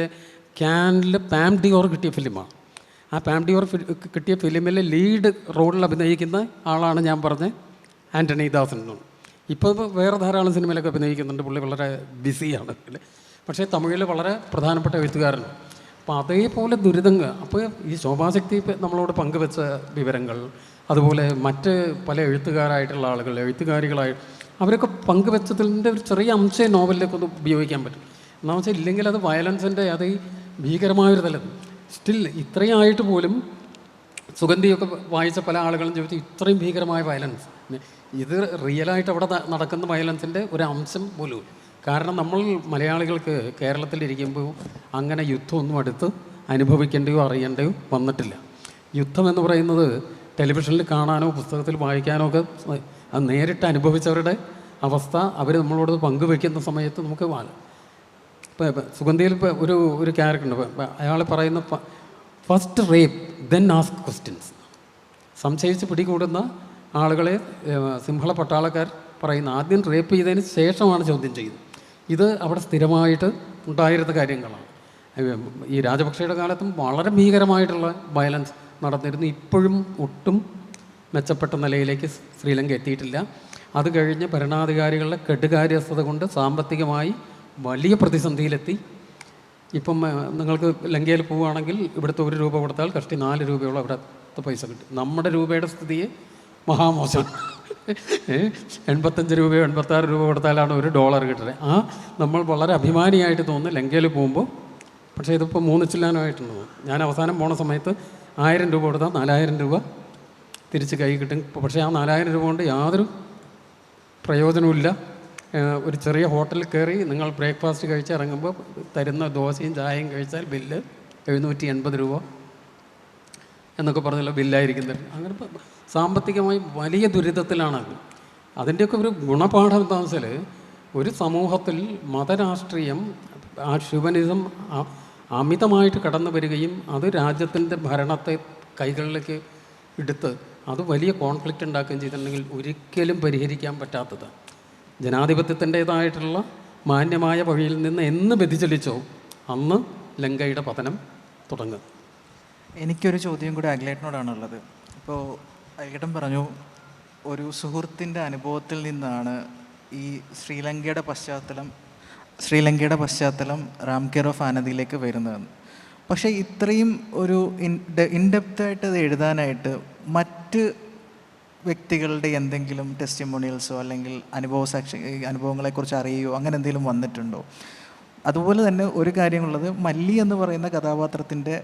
ക്യാനിൽ പാം ഡിയോർ കിട്ടിയ ഫിലിമാണ്. ആ പാം ഡിയോർ കിട്ടിയ ഫിലിമിലെ ലീഡ് റോളിൽ അഭിനയിക്കുന്ന ആളാണ് ഞാൻ പറഞ്ഞ ആൻ്റണി ദാസൻ എന്നാണ്. ഇപ്പോൾ വേറെ ധാരാളം സിനിമയിലൊക്കെ അഭിനയിക്കുന്നുണ്ട്. പുള്ളി വളരെ ബിസിയാണ്. പക്ഷേ തമിഴിൽ വളരെ പ്രധാനപ്പെട്ട എഴുത്തുകാരനാണ്. അപ്പോൾ അതേപോലെ ദുരിതങ്ങൾ. അപ്പോൾ ഈ ശോഭാശക്തി നമ്മളോട് പങ്കുവെച്ച വിവരങ്ങൾ, അതുപോലെ മറ്റ് പല എഴുത്തുകാരായിട്ടുള്ള ആളുകൾ, എഴുത്തുകാരികളായി അവരൊക്കെ പങ്കുവെച്ചതിൻ്റെ ഒരു ചെറിയ അംശം നോവലിലേക്കൊന്ന് ഉപയോഗിക്കാൻ പറ്റും. എന്നാന്ന് വെച്ചാൽ ഇല്ലെങ്കിൽ അത് വയലൻസിൻ്റെ അത് ഭീകരമായൊരു തലം. സ്റ്റിൽ ഇത്രയായിട്ട് പോലും സുഗന്ധിയൊക്കെ വായിച്ച പല ആളുകളും ചോദിച്ചു, ഇത്രയും ഭീകരമായ വയലൻസ്, ഇത് റിയലായിട്ട് അവിടെ നടക്കുന്ന വയലൻസിൻ്റെ ഒരു അംശം പോലും. കാരണം നമ്മൾ മലയാളികൾക്ക് കേരളത്തിലിരിക്കുമ്പോൾ അങ്ങനെ യുദ്ധമൊന്നും അടുത്ത് അനുഭവിക്കേണ്ടയോ അറിയേണ്ടയോ വന്നിട്ടില്ല. യുദ്ധം എന്ന് പറയുന്നത് ടെലിവിഷനിൽ കാണാനോ പുസ്തകത്തിൽ വായിക്കാനോ ഒക്കെ അത് നേരിട്ട് അനുഭവിച്ചവരുടെ അവസ്ഥ അവർ നമ്മളോട് പങ്കുവെക്കുന്ന സമയത്ത് നമുക്ക് ഇപ്പോൾ സുഗന്ധിയിൽ ഇപ്പോൾ ഒരു ക്യാരക്ടറുണ്ട്. അയാൾ പറയുന്ന first rape then ask questions. സംശയിച്ച് പിടികൂടുന്ന ആളുകളെ സിംഹള പട്ടാളക്കാർ പറയുന്ന ആദ്യം റേപ്പ് ചെയ്തതിന് ശേഷമാണ് ചോദ്യം ചെയ്യുന്നത്. ഇത് അവിടെ സ്ഥിരമായിട്ട് ഉണ്ടായിരുന്ന കാര്യങ്ങളാണ്. ഈ രാജപക്ഷയുടെ കാലത്തും വളരെ ഭീകരമായിട്ടുള്ള വയലൻസ് നടന്നിരുന്നു. ഇപ്പോഴും ഒട്ടും മെച്ചപ്പെട്ട നിലയിലേക്ക് ശ്രീലങ്ക എത്തിയിട്ടില്ല. അത് കഴിഞ്ഞ് ഭരണാധികാരികളുടെ കെടുകാര്യസ്ഥത കൊണ്ട് സാമ്പത്തികമായി വലിയ പ്രതിസന്ധിയിലെത്തി. ഇപ്പം നിങ്ങൾക്ക് ലങ്കയിൽ പോവുകയാണെങ്കിൽ ഇവിടുത്തെ 1 രൂപ കൊടുത്താൽ കഷ്ടി 4 രൂപയോളം അവിടുത്തെ പൈസ കിട്ടും. നമ്മുടെ രൂപയുടെ സ്ഥിതിയെ മഹാമോശം. 85 രൂപയോ 86 രൂപ കൊടുത്താലാണ് $1 കിട്ടുന്നത്. നമ്മൾ വളരെ അഭിമാനിയായിട്ട് തോന്നുന്നു ലങ്കയിൽ പോകുമ്പോൾ. പക്ഷേ ഇതിപ്പോൾ 3 ചില്ലാനമായിട്ടുണ്ട്. ഞാൻ അവസാനം പോണ സമയത്ത് 1000 രൂപ കൊടുത്താൽ 4000 രൂപ തിരിച്ച് കൈ കിട്ടും. പക്ഷേ ആ 4000 രൂപ കൊണ്ട് യാതൊരു പ്രയോജനമില്ല. ഒരു ചെറിയ ഹോട്ടലിൽ കയറി നിങ്ങൾ ബ്രേക്ക്ഫാസ്റ്റ് കഴിച്ച് ഇറങ്ങുമ്പോൾ തരുന്ന ദോശയും ചായയും കഴിച്ചാൽ ബില്ല് 780 രൂപ എന്നൊക്കെ പറഞ്ഞല്ലോ ബില്ലായിരിക്കുന്നത്. അങ്ങനെ സാമ്പത്തികമായി വലിയ ദുരിതത്തിലാണ്. അതിൻ്റെയൊക്കെ ഒരു ഗുണപാഠം എന്താണെന്ന് വെച്ചാൽ, ഒരു സമൂഹത്തിൽ മതരാഷ്ട്രീയം, ആ ശുവനിസം അമിതമായിട്ട് കടന്നു വരികയും അത് രാജ്യത്തിൻ്റെ ഭരണത്തെ കൈകളിലേക്ക് എടുത്ത് അത് വലിയ കോൺഫ്ലിക്റ്റ് ഉണ്ടാക്കുകയും ചെയ്തിട്ടുണ്ടെങ്കിൽ ഒരിക്കലും പരിഹരിക്കാൻ പറ്റാത്തത്. ജനാധിപത്യത്തിൻ്റേതായിട്ടുള്ള മാന്യമായ വഴിയിൽ നിന്ന് എന്ന് വ്യതിചലിച്ചോ അന്ന് ലങ്കയുടെ പതനം തുടങ്ങും. എനിക്കൊരു ചോദ്യം കൂടി അഖിലേട്ടനോടാണുള്ളത്. ഇപ്പോൾ അഖിലേട്ടൻ പറഞ്ഞു ഒരു സുഹൃത്തിൻ്റെ അനുഭവത്തിൽ നിന്നാണ് ഈ ശ്രീലങ്കയുടെ പശ്ചാത്തലം റാം കെയർ ഓഫ് ആനന്ദിയിലേക്ക് വരുന്നതെന്ന്. പക്ഷേ ഇത്രയും ഒരു ഇൻഡെപ്തായിട്ട് അത് എഴുതാനായിട്ട് മറ്റ് വ്യക്തികളുടെ എന്തെങ്കിലും ടെസ്റ്റിമോണിയൽസോ അല്ലെങ്കിൽ അനുഭവങ്ങളെക്കുറിച്ച് അറിയുകയോ അങ്ങനെ എന്തെങ്കിലും വന്നിട്ടുണ്ടോ? അതുപോലെ തന്നെ ഒരു കാര്യമുള്ളത്, മല്ലി എന്ന് പറയുന്ന കഥാപാത്രത്തിൻ്റെ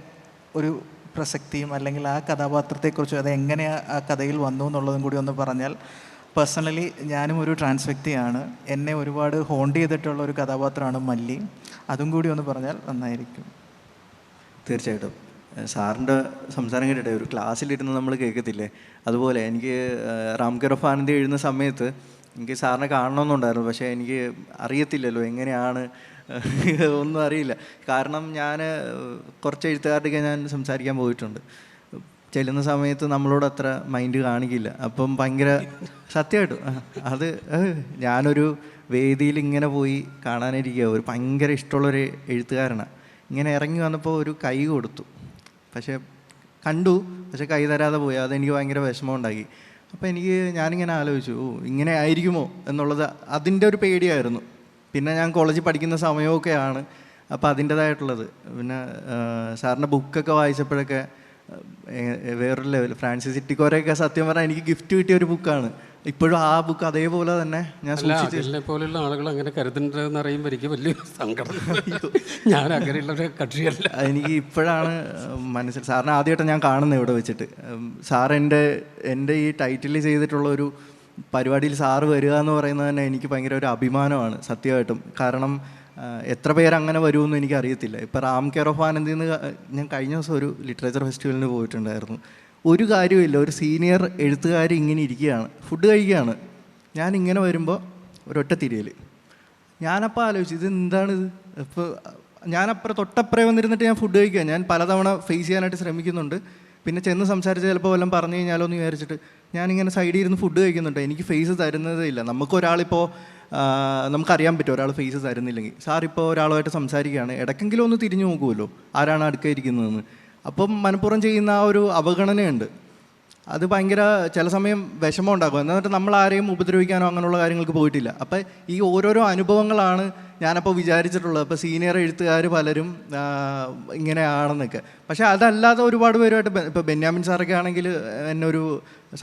ഒരു പ്രസക്തിയും അല്ലെങ്കിൽ ആ കഥാപാത്രത്തെക്കുറിച്ച് അത് എങ്ങനെ ആ കഥയിൽ വന്നു എന്നുള്ളതും കൂടി ഒന്ന് പറഞ്ഞാൽ. പേഴ്സണലി ഞാനും ഒരു ട്രാൻസ് വ്യക്തിയാണ്. എന്നെ ഒരുപാട് ഹോണ്ട് ചെയ്തിട്ടുള്ള ഒരു കഥാപാത്രമാണ് മല്ലി. അതും കൂടി ഒന്ന് പറഞ്ഞാൽ നന്നായിരിക്കും. തീർച്ചയായിട്ടും. സാറിൻ്റെ സംസാരം കേട്ടിട്ട് ഒരു ക്ലാസ്സിലിരുന്ന് നമ്മൾ കേൾക്കത്തില്ലേ, അതുപോലെ എനിക്ക് റാം കെയർ ഓഫ് ആനന്ദി എഴുതുന്ന സമയത്ത് എനിക്ക് സാറിനെ കാണണമെന്നുണ്ടായിരുന്നു. പക്ഷേ എനിക്ക് അറിയത്തില്ലല്ലോ എങ്ങനെയാണ്, ഒന്നും അറിയില്ല. കാരണം ഞാൻ കുറച്ച് എഴുത്തുകാരുടെയൊക്കെ ഞാൻ സംസാരിക്കാൻ പോയിട്ടുണ്ട്. ചെല്ലുന്ന സമയത്ത് നമ്മളോട് അത്ര മൈൻഡ് കാണിക്കില്ല. അപ്പം ഭയങ്കര സത്യമായിട്ടും അത് ഞാനൊരു വേദിയിൽ ഇങ്ങനെ പോയി കാണാനിരിക്കുക, ഒരു ഭയങ്കര ഇഷ്ടമുള്ളൊരു എഴുത്തുകാരനാണ്. ഇങ്ങനെ ഇറങ്ങി വന്നപ്പോൾ ഒരു കൈ കൊടുത്തു, പക്ഷേ കണ്ടു, പക്ഷെ കൈ തരാതെ പോയി. അതെനിക്ക് ഭയങ്കര വിഷമം ഉണ്ടാക്കി. അപ്പോൾ ഞാനിങ്ങനെ ആലോചിച്ചു, ഇങ്ങനെ ആയിരിക്കുമോ എന്നുള്ളത്, അതിൻ്റെ ഒരു പേടിയായിരുന്നു. പിന്നെ ഞാൻ കോളേജിൽ പഠിക്കുന്ന സമയമൊക്കെയാണ്, അപ്പോൾ അതിൻ്റേതായിട്ടുള്ളത്. പിന്നെ സാറിൻ്റെ ബുക്കൊക്കെ വായിച്ചപ്പോഴൊക്കെ വേറൊരു ലെവൽ. ഫ്രാൻസിസ് ഇട്ടിക്കോരെയൊക്കെ സത്യം പറഞ്ഞാൽ എനിക്ക് ഗിഫ്റ്റ് കിട്ടിയ ഒരു ബുക്കാണ്. ഇപ്പോഴും ആ ബുക്ക് അതേപോലെ തന്നെ ഞാൻ സൂക്ഷിച്ചു. പോലുള്ള ആളുകൾ അങ്ങനെ കരുതുന്നുണ്ടെന്ന് അറിയുമ്പോൾ എനിക്ക് വലിയ സങ്കടം. ഞാൻ അങ്ങനെയുള്ള കക്ഷിയല്ല. എനിക്ക് ഇപ്പോഴാണ് മനസ്സിൽ സാറിനെ ആദ്യമായിട്ട് ഞാൻ കാണുന്നത് ഇവിടെ വെച്ചിട്ട്. സാർ എൻ്റെ ഈ ടൈറ്റിൽ ചെയ്തിട്ടുള്ള ഒരു പരിപാടിയിൽ സാറ് വരിക എന്ന് പറയുന്നത് തന്നെ എനിക്ക് ഭയങ്കര ഒരു അഭിമാനമാണ് സത്യമായിട്ടും. കാരണം എത്ര പേരങ്ങനെ വരുമെന്ന് എനിക്കറിയത്തില്ല. ഇപ്പോൾ റാം കെയർ ഓഫ് ആനന്ദിന്ന് ഞാൻ കഴിഞ്ഞ ദിവസം ഒരു ലിറ്ററേച്ചർ ഫെസ്റ്റിവലിന് പോയിട്ടുണ്ടായിരുന്നു. ഒരു കാര്യമില്ല, ഒരു സീനിയർ എഴുത്തുകാർ ഇങ്ങനെ ഇരിക്കുകയാണ്, ഫുഡ് കഴിക്കുകയാണ്. ഞാനിങ്ങനെ വരുമ്പോൾ ഒരൊറ്റ തിരിയൽ. ഞാനപ്പോൾ ആലോചിച്ചു, ഇത് എന്താണിത്? ഇപ്പോൾ ഞാനപ്പുറം തൊട്ടപ്പുറം വന്നിരുന്നിട്ട് ഞാൻ ഫുഡ് കഴിക്കുക. ഞാൻ പലതവണ ഫേസ് ചെയ്യാനായിട്ട് ശ്രമിക്കുന്നുണ്ട്. പിന്നെ ചെന്ന് സംസാരിച്ച് ചിലപ്പോൾ വല്ലതും പറഞ്ഞു കഴിഞ്ഞാലോ എന്ന് വിചാരിച്ചിട്ട് ഞാനിങ്ങനെ സൈഡിൽ ഇരുന്ന് ഫുഡ് കഴിക്കുന്നുണ്ട്. എനിക്ക് ഫേസ് തരുന്നതേ ഇല്ല. നമുക്കൊരാളിപ്പോൾ നമുക്കറിയാൻ പറ്റും ഒരാൾ ഫേസ് തരുന്നില്ലെങ്കിൽ. സാറിപ്പോൾ ഒരാളുമായിട്ട് സംസാരിക്കുകയാണ്, ഇടയ്ക്കെങ്കിലും ഒന്ന് തിരിഞ്ഞു നോക്കുമല്ലോ ആരാണ് അടുക്ക ഇരിക്കുന്നതെന്ന്. അപ്പം മനഃപൂർവ്വം ചെയ്യുന്ന ആ ഒരു അവഗണനയുണ്ട്. അത് ഭയങ്കര ചില സമയം വിഷമം ഉണ്ടാകും. എന്നിട്ട് നമ്മൾ ആരെയും ഉപദ്രവിക്കാനോ അങ്ങനെയുള്ള കാര്യങ്ങൾക്ക് പോയിട്ടില്ല. അപ്പം ഈ ഓരോരോ അനുഭവങ്ങളാണ് ഞാനപ്പോൾ വിചാരിച്ചിട്ടുള്ളത്. അപ്പോൾ സീനിയർ എഴുത്തുകാർ പലരും ഇങ്ങനെയാണെന്നൊക്കെ. പക്ഷേ അതല്ലാതെ ഒരുപാട് പേരുമായിട്ട് ഇപ്പോൾ ബെന്യാമിൻ സാറൊക്കെ ആണെങ്കിൽ എന്നെ ഒരു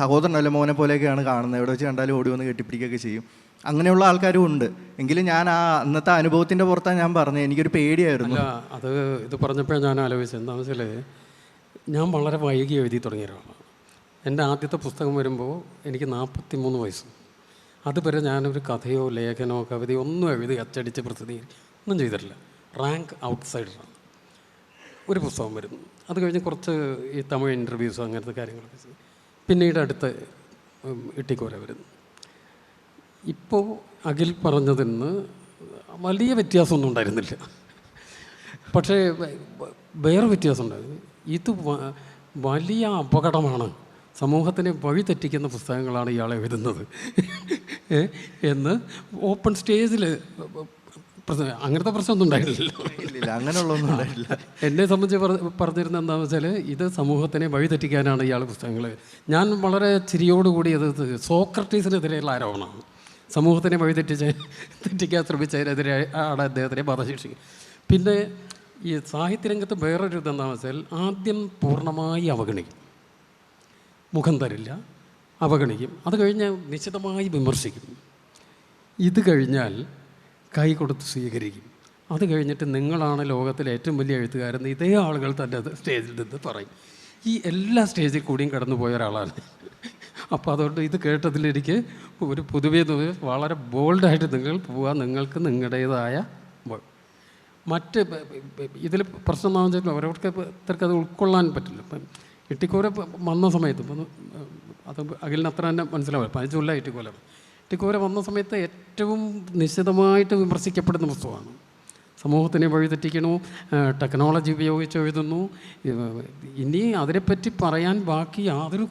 സഹോദരനല്ല മോനെ പോലെയൊക്കെയാണ് കാണുന്നത്. എവിടെ വെച്ച് കണ്ടാലും ഓടി വന്ന് കെട്ടിപ്പിടിക്കുകയൊക്കെ ചെയ്യും. അങ്ങനെയുള്ള ആൾക്കാരും ഉണ്ട്. എങ്കിലും ഞാൻ ആ അന്നത്തെ അനുഭവത്തിൻ്റെ പുറത്താണ് ഞാൻ പറഞ്ഞത്. എനിക്കൊരു പേടിയായിരുന്നു. ഇത് പറഞ്ഞപ്പോഴാണ് ഞാൻ ആലോചിച്ചത്. എന്താണെന്ന് വെച്ചാൽ ഞാൻ വളരെ വൈകി എഴുതി തുടങ്ങിയ ഒരാളാണ്. എൻ്റെ ആദ്യത്തെ പുസ്തകം വരുമ്പോൾ എനിക്ക് 43 വയസ്സ്. അതുവരെ ഞാനൊരു കഥയോ ലേഖനോ കവിതയോ ഒന്നും എഴുതി അച്ചടിച്ച് ഒന്നും ചെയ്തിട്ടില്ല. റാങ്ക് ഔട്ട്സൈഡറാണ്. ഒരു പുസ്തകം വരുന്നു, അത് കഴിഞ്ഞ് കുറച്ച് ഈ തമിഴ് ഇൻ്റർവ്യൂസോ അങ്ങനത്തെ കാര്യങ്ങളൊക്കെ ചെയ്യും. പിന്നീട് അടുത്ത ഇട്ടിക്കോര വരുന്നു. ഇപ്പോൾ അഖിൽ പറഞ്ഞതിൽ നിന്ന് വലിയ വ്യത്യാസമൊന്നും ഉണ്ടായിരുന്നില്ല. പക്ഷേ വേറെ വ്യത്യാസം ഉണ്ടായിരുന്നു. ഇത് വലിയ അപകടമാണ്, സമൂഹത്തിനെ വഴി തെറ്റിക്കുന്ന പുസ്തകങ്ങളാണ് ഇയാൾ എഴുതുന്നത് എന്ന് ഓപ്പൺ സ്റ്റേജിൽ അങ്ങനത്തെ പ്രശ്നമൊന്നും ഉണ്ടായിട്ടില്ലല്ലോ. ഇല്ല, അങ്ങനെയുള്ളതൊന്നും ഉണ്ടായിട്ടില്ല. എന്നെ സംബന്ധിച്ച് പറഞ്ഞിരുന്ന എന്താണെന്ന് വെച്ചാൽ, ഇത് സമൂഹത്തിനെ വഴിതെറ്റിക്കാനാണ് ഇയാൾ പുസ്തകങ്ങൾ. ഞാൻ വളരെ ചിരിയോടുകൂടി അത് സോക്രട്ടീസിനെതിരെയുള്ള ആരോപണമാണ്. സമൂഹത്തിനെ തെറ്റിക്കാൻ ശ്രമിച്ചതിനെതിരെ ആണ് അദ്ദേഹത്തിനെ വധശിക്ഷിക്കും. പിന്നെ ഈ സാഹിത്യരംഗത്ത് വേറൊരു ഇതെന്താണെന്ന് വെച്ചാൽ, ആദ്യം പൂർണ്ണമായി അവഗണിക്കും, മുഖം തരില്ല, അവഗണിക്കും. അത് കഴിഞ്ഞ് നിശിതമായി വിമർശിക്കും. ഇത് കഴിഞ്ഞാൽ കൈ കൊടുത്ത് സ്വീകരിക്കും. അത് കഴിഞ്ഞിട്ട് നിങ്ങളാണ് ലോകത്തിലെ ഏറ്റവും വലിയ എഴുത്തുകാരെന്ന് ഇതേ ആളുകൾ തന്നെ സ്റ്റേജിൽ നിന്ന് പറയും. ഈ എല്ലാ സ്റ്റേജിൽ കൂടിയും കടന്നു പോയ ഒരാളാണ്. അപ്പോൾ അതുകൊണ്ട് ഇത് കേട്ടതിൽ എനിക്ക് ഒരു പൊതുവേ വളരെ ബോൾഡായിട്ട് നിങ്ങൾ പോവുക. നിങ്ങൾക്ക് നിങ്ങളുടേതായ മറ്റ് ഇതിൽ പ്രശ്നം എന്താണെന്ന് വെച്ചാൽ ഓരോരുത്തർക്ക് അത് ഉൾക്കൊള്ളാൻ പറ്റില്ല. ഇപ്പം ഇട്ടിക്കോര വന്ന സമയത്ത് ഇപ്പം അത് അഖിലിന് അത്ര തന്നെ മനസ്സിലാവില്ല. 15 കൊല്ലം ഇട്ടിക്കോര വന്ന സമയത്ത് ഏറ്റവും നിശ്ചിതമായിട്ട് വിമർശിക്കപ്പെടുന്ന പുസ്തകമാണ്. സമൂഹത്തിനെ വഴിതെറ്റിക്കണു, ടെക്നോളജി ഉപയോഗിച്ച് എഴുതുന്നു. ഇനി അതിനെപ്പറ്റി പറയാൻ ബാക്കി യാതൊരു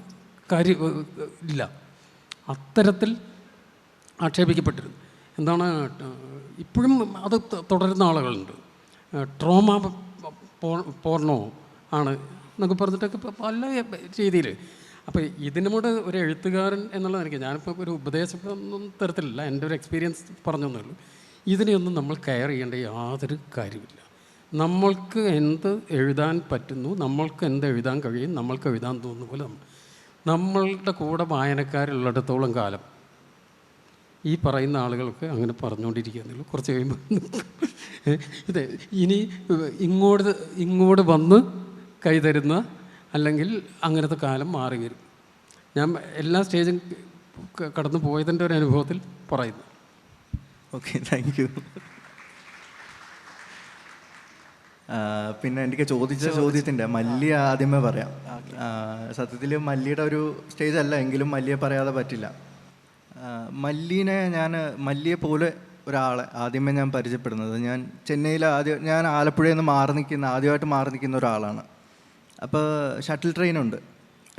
കാര്യം ഇല്ല. അത്തരത്തിൽ ആക്ഷേപിക്കപ്പെട്ടിരുന്നു. എന്താണ്, ഇപ്പോഴും അത് തുടരുന്ന ആളുകളുണ്ട്. ട്രോമ പോർണോ ആണ് എന്നൊക്കെ പറഞ്ഞിട്ടൊക്കെ പല രീതിയിൽ. അപ്പോൾ ഇതിനോട് ഒരു എഴുത്തുകാരൻ എന്നുള്ള എനിക്ക്, ഞാനിപ്പോൾ ഒരു ഉപദേശമൊന്നും തരത്തിലില്ല, എൻ്റെ ഒരു എക്സ്പീരിയൻസ് പറഞ്ഞതേ ഉള്ളൂ. ഇതിനെയൊന്നും നമ്മൾ കെയർ ചെയ്യേണ്ട യാതൊരു കാര്യമില്ല. നമ്മൾക്ക് എന്ത് എഴുതാൻ പറ്റുന്നു, നമ്മൾക്ക് എന്ത് എഴുതാൻ കഴിയും, നമ്മൾക്ക് എഴുതാൻ തോന്നുന്ന പോലെ നമ്മളുടെ കൂടെ വായനക്കാരുള്ളിടത്തോളം കാലം ഈ പറയുന്ന ആളുകൾക്ക് അങ്ങനെ പറഞ്ഞുകൊണ്ടിരിക്കുന്നുള്ളൂ. കുറച്ച് കഴിയുമ്പോൾ ഇത് ഇനി ഇങ്ങോട്ട് വന്ന് കൈതരുന്ന അല്ലെങ്കിൽ അങ്ങനത്തെ കാലം മാറി വരും. ഞാൻ എല്ലാ സ്റ്റേജും കടന്നു പോയതിൻ്റെ ഒരു അനുഭവത്തിൽ പറയുന്നു. Okay, thank you. പിന്നെ എനിക്ക് ചോദിച്ച ചോദ്യത്തിൻ്റെ മല്ലിയ ആദ്യമേ പറയാം. സത്യത്തിൽ മല്ലിയുടെ ഒരു സ്റ്റേജ് അല്ല, എങ്കിലും മല്ലിയെ പറയാതെ പറ്റില്ല. മല്ലിയെ പോലെ ഒരാളെ ആദ്യമേ ഞാൻ പരിചയപ്പെടുന്നത്, ഞാൻ ചെന്നൈയിൽ ഞാൻ ആലപ്പുഴയിൽ നിന്ന് ആദ്യമായിട്ട് മാറി നിൽക്കുന്ന ഒരാളാണ്. അപ്പോൾ ഷട്ടിൽ ട്രെയിനുണ്ട്.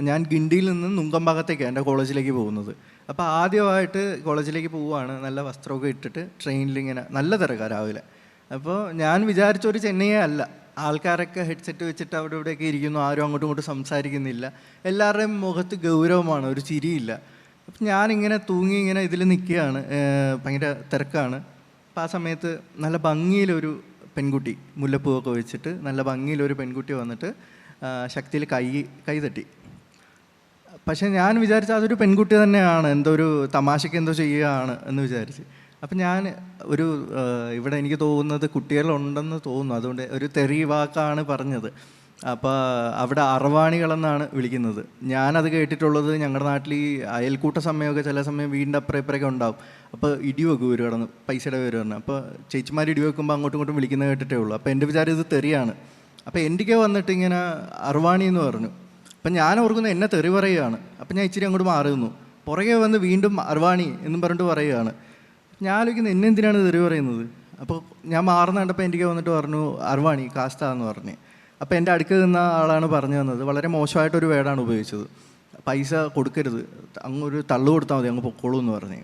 ഞാൻ ഗിണ്ടിയിൽ നിന്ന് നുങ്കമ്പാകത്തേക്കാണ് എൻ്റെ കോളേജിലേക്ക് പോകുന്നത്. അപ്പോൾ ആദ്യമായിട്ട് കോളേജിലേക്ക് പോവുകയാണ്, നല്ല വസ്ത്രമൊക്കെ ഇട്ടിട്ട് ട്രെയിനിലിങ്ങനെ നല്ല തിരക്കാണ് രാവിലെ. അപ്പോൾ ഞാൻ വിചാരിച്ച ഒരു ചെന്നൈയെ അല്ല. ആൾക്കാരൊക്കെ ഹെഡ്സെറ്റ് വെച്ചിട്ട് അവിടെ ഇവിടെയൊക്കെ ഇരിക്കുന്നു, ആരും അങ്ങോട്ടും ഇങ്ങോട്ടും സംസാരിക്കുന്നില്ല, എല്ലാവരുടെയും മുഖത്ത് ഗൗരവമാണ്, ഒരു ചിരിയില്ല. അപ്പം ഞാനിങ്ങനെ തൂങ്ങി ഇങ്ങനെ ഇതിൽ നിൽക്കുകയാണ്, ഭയങ്കര തിരക്കാണ്. അപ്പോൾ ആ സമയത്ത് നല്ല ഭംഗിയിലൊരു പെൺകുട്ടി, മുല്ലപ്പൂവൊക്കെ വെച്ചിട്ട് നല്ല ഭംഗിയിലൊരു പെൺകുട്ടി വന്നിട്ട് ശക്തിയിൽ കൈ തട്ടി. പക്ഷേ ഞാൻ വിചാരിച്ച അതൊരു പെൺകുട്ടി തന്നെയാണ്, എന്തോ ഒരു തമാശയ്ക്ക് എന്തോ ചെയ്യുകയാണ് എന്ന് വിചാരിച്ച്. അപ്പം ഞാൻ ഇവിടെ എനിക്ക് തോന്നുന്നത് കുട്ടികളുണ്ടെന്ന് തോന്നുന്നു, അതുകൊണ്ട് ഒരു തെറി വാക്കാണ് പറഞ്ഞത്. അപ്പോൾ അവിടെ അറവാണികളെന്നാണ് വിളിക്കുന്നത്. ഞാനത് കേട്ടിട്ടുള്ളത് ഞങ്ങളുടെ നാട്ടിൽ ഈ അയൽക്കൂട്ട സമയമൊക്കെ ചില സമയം വീടിൻ്റെ അപ്പുറം ഇപ്പുറമൊക്കെ ഉണ്ടാവും. അപ്പോൾ ഇടിവെക്കും ഒരു കിടന്ന്, പൈസയുടെ പേര് പറഞ്ഞു. അപ്പോൾ ചേച്ചിമാർ ഇടിവെക്കുമ്പോൾ അങ്ങോട്ടും ഇങ്ങോട്ടും വിളിക്കുന്നത് കേട്ടിട്ടേ ഉള്ളൂ. അപ്പോൾ എൻ്റെ വിചാരം ഇത് തെറിയാണ്. അപ്പോൾ എൻ്റെ വന്നിട്ട് ഇങ്ങനെ അർവാണി എന്ന് പറഞ്ഞു. അപ്പം ഞാൻ ഓർക്കുന്നത് എന്നെ തെറി പറയുകയാണ്. അപ്പം ഞാൻ ഇച്ചിരി അങ്ങോട്ട് മാറി നിന്നു. പുറകെ വന്ന് വീണ്ടും അർവാണി എന്നും പറഞ്ഞിട്ട് പറയുകയാണ്. ഞാൻ ആലോചിക്കുന്നത് എന്നെന്തിനാണ് തെറി പറയുന്നത്. അപ്പോൾ ഞാൻ മാറുന്ന കണ്ടപ്പോൾ എനിക്ക് വന്നിട്ട് പറഞ്ഞു അർവാണി കാസ്ത എന്ന് പറഞ്ഞ്. അപ്പോൾ എൻ്റെ അടുക്കൽ നിന്ന ആളാണ് പറഞ്ഞു തന്നത്, വളരെ മോശമായിട്ടൊരു വേർഡാണ് ഉപയോഗിച്ചത്. പൈസ കൊടുക്കരുത്, അങ്ങൊരു തള്ളു കൊടുത്താൽ മതി, അങ്ങ് പൊക്കോളൂ എന്ന് പറഞ്ഞ്.